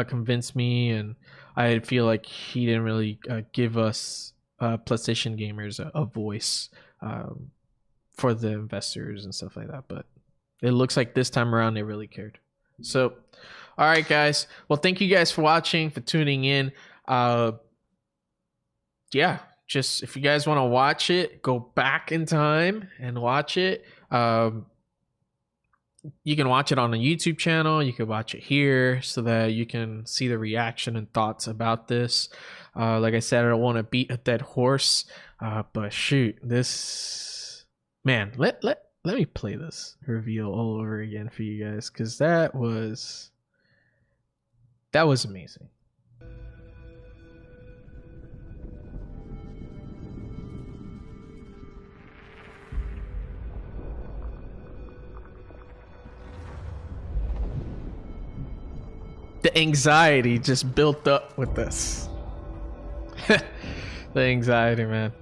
convince me, and I feel like he didn't really give us PlayStation gamers a voice for the investors and stuff like that. But it looks like this time around they really cared. So, all right, guys. Well, thank you guys for watching, for tuning in. Yeah, just if you guys want to watch it, go back in time and watch it. You can watch it on the YouTube channel. You can watch it here so that you can see the reaction and thoughts about this. Like I said, I don't want to beat a dead horse, but shoot, this, man, let me play this reveal all over again for you guys, because that was amazing. The anxiety just built up with this. The anxiety, man.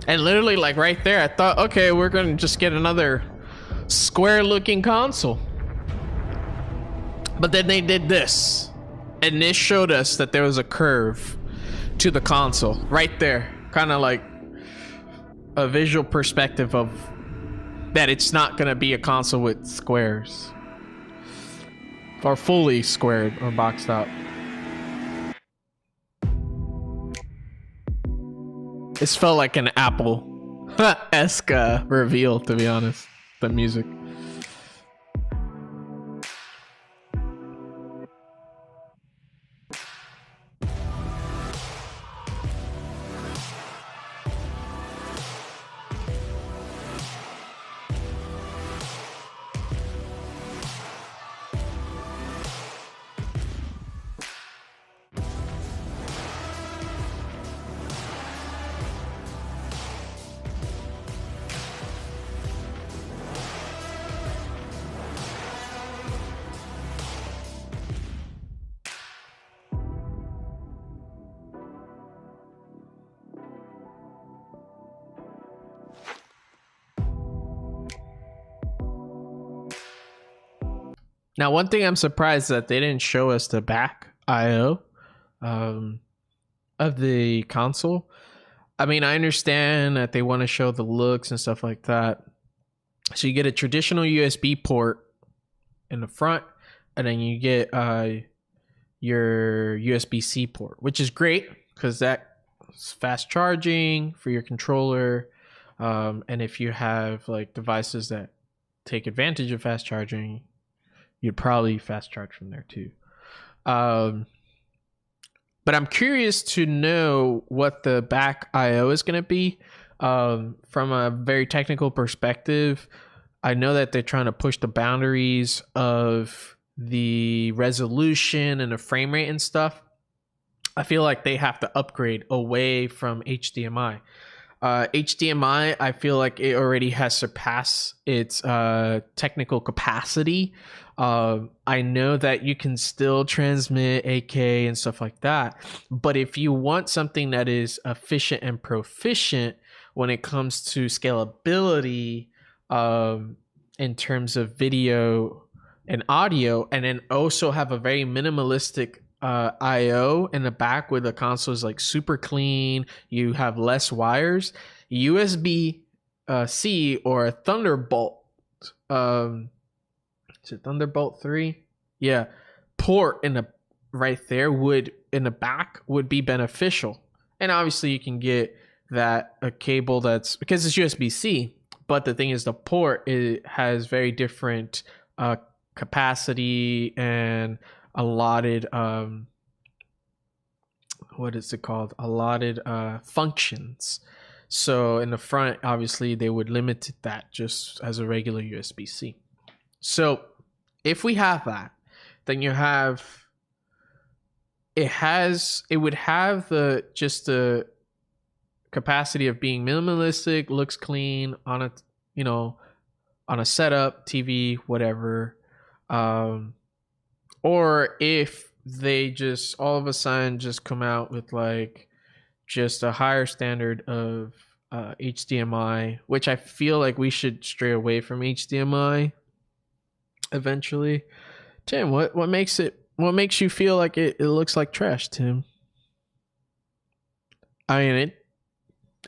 And literally, like right there, I thought, okay, we're gonna just get another square-looking console. But then they did this, and this showed us that there was a curve to the console right there, kind of like a visual perspective of that it's not gonna be a console with squares or fully squared or boxed out. This felt like an Apple-esque reveal, to be honest. The music. Now, one thing I'm surprised that they didn't show us the back I/O of the console. I mean, I understand that they want to show the looks and stuff like that. So you get a traditional USB port in the front, and then you get your USB-C port, which is great because that's fast charging for your controller. And if you have like devices that take advantage of fast charging, you'd probably fast charge from there too. But I'm curious to know what the back I/O is going to be. From a very technical perspective, I know that they're trying to push the boundaries of the resolution and the frame rate and stuff. I feel like they have to upgrade away from HDMI. HDMI, I feel like it already has surpassed its technical capacity. I know that you can still transmit 8K and stuff like that, but if you want something that is efficient and proficient when it comes to scalability in terms of video and audio, and then also have a very minimalistic I/O in the back where the console is like super clean, you have less wires, USB-C or a Thunderbolt. Is it Thunderbolt 3? yeah, port in the right there would in the back would be beneficial. And obviously you can get that a cable that's because it's USB-C, but the thing is the port has very different capacity and allotted what is it called? Allotted functions. So in the front, obviously they would limit that just as a regular USB-C. So if we have that, then you have it would have the capacity of being minimalistic, looks clean on a on a setup, TV, whatever. Or if they just all of a sudden just come out with like just a higher standard of HDMI, which I feel like we should stray away from HDMI eventually. Tim, what makes you feel like it looks like trash, Tim? I mean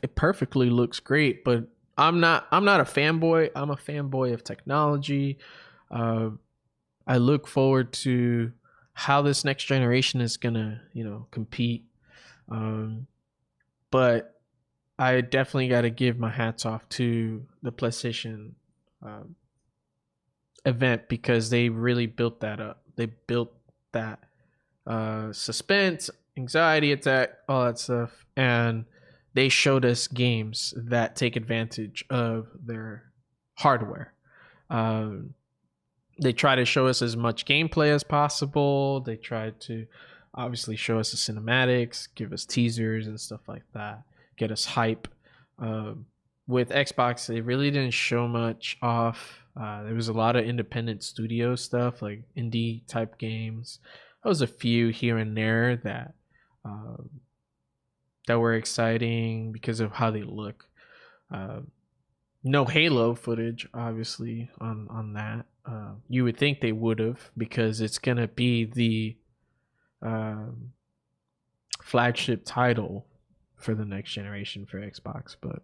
it perfectly looks great, but I'm not a fanboy. I'm a fanboy of technology. I look forward to how this next generation is gonna, compete. But I definitely got to give my hats off to the PlayStation event because they really built that up. They built that suspense, anxiety attack, all that stuff, and they showed us games that take advantage of their hardware. They try to show us as much gameplay as possible. They try to obviously show us the cinematics, give us teasers and stuff like that, get us hype. With Xbox, they really didn't show much off. There was a lot of independent studio stuff, like indie type games. There was a few here and there that were exciting because of how they look. No Halo footage, obviously, on that. You would think they would have because it's gonna be the flagship title for the next generation for Xbox, but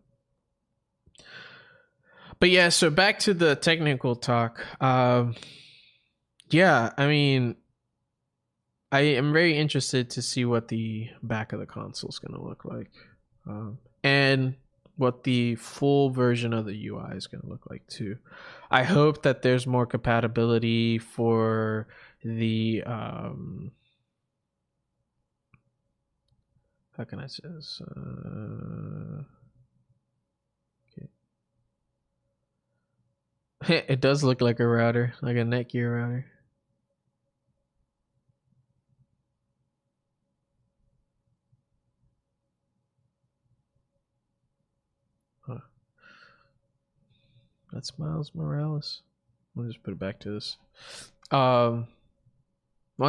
yeah. So back to the technical talk. Yeah, I mean, I am very interested to see what the back of the console is gonna look like, and what the full version of the UI is going to look like too. I hope that there's more compatibility for the how can I say this? Okay. It does look like a router, like a Netgear router. That's Miles Morales. We'll just put it back to this. One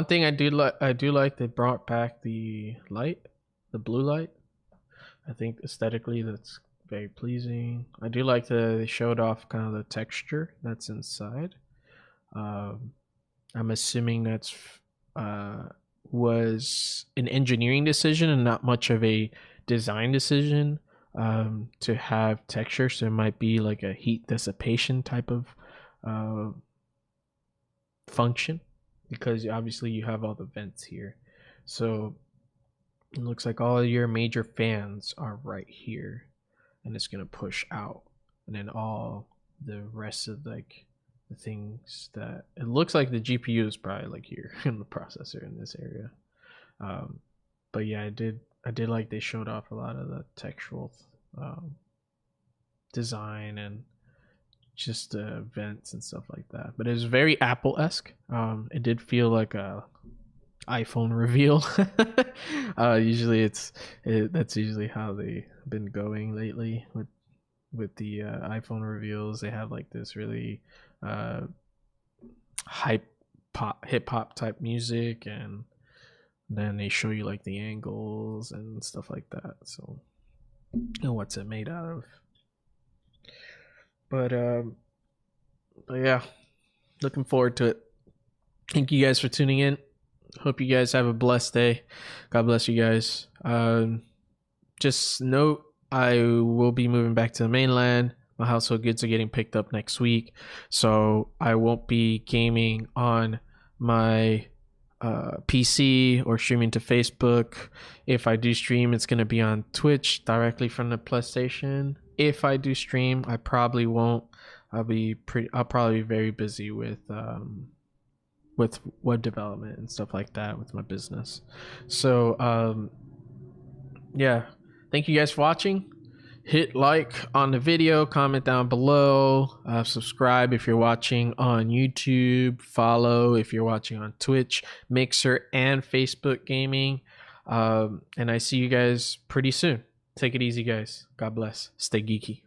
thing I do like they brought back the light, the blue light. I think aesthetically that's very pleasing. I do like they showed off kind of the texture that's inside. I'm assuming that's was an engineering decision and not much of a design decision. To have texture, so it might be like a heat dissipation type of function, because obviously you have all the vents here, so it looks like all of your major fans are right here, and it's gonna push out, and then all the rest of like the things that it looks like the GPU is probably like here in the processor in this area. But yeah, I did like they showed off a lot of the textual design and just vents and stuff like that. But it was very Apple-esque. It did feel like a iPhone reveal. Usually that's usually how they've been going lately with the iPhone reveals. They have like this really hip hop type music, and then they show you like the angles and stuff like that, so you know what's it made out of. But yeah, looking forward to it. Thank you guys for tuning in. Hope you guys have a blessed day. God bless you guys. Just note, I will be moving back to the mainland. My household goods are getting picked up next week, so I won't be gaming on my PC or streaming to Facebook. If I do stream, it's going to be on Twitch directly from the PlayStation. If I do stream, I probably won't. I'll probably be very busy with web development and stuff like that with my business. So yeah, thank you guys for watching. Hit like on the video, comment down below, subscribe if you're watching on YouTube, follow if you're watching on Twitch, Mixer, and Facebook Gaming. And I see you guys pretty soon. Take it easy, guys. God bless. Stay geeky.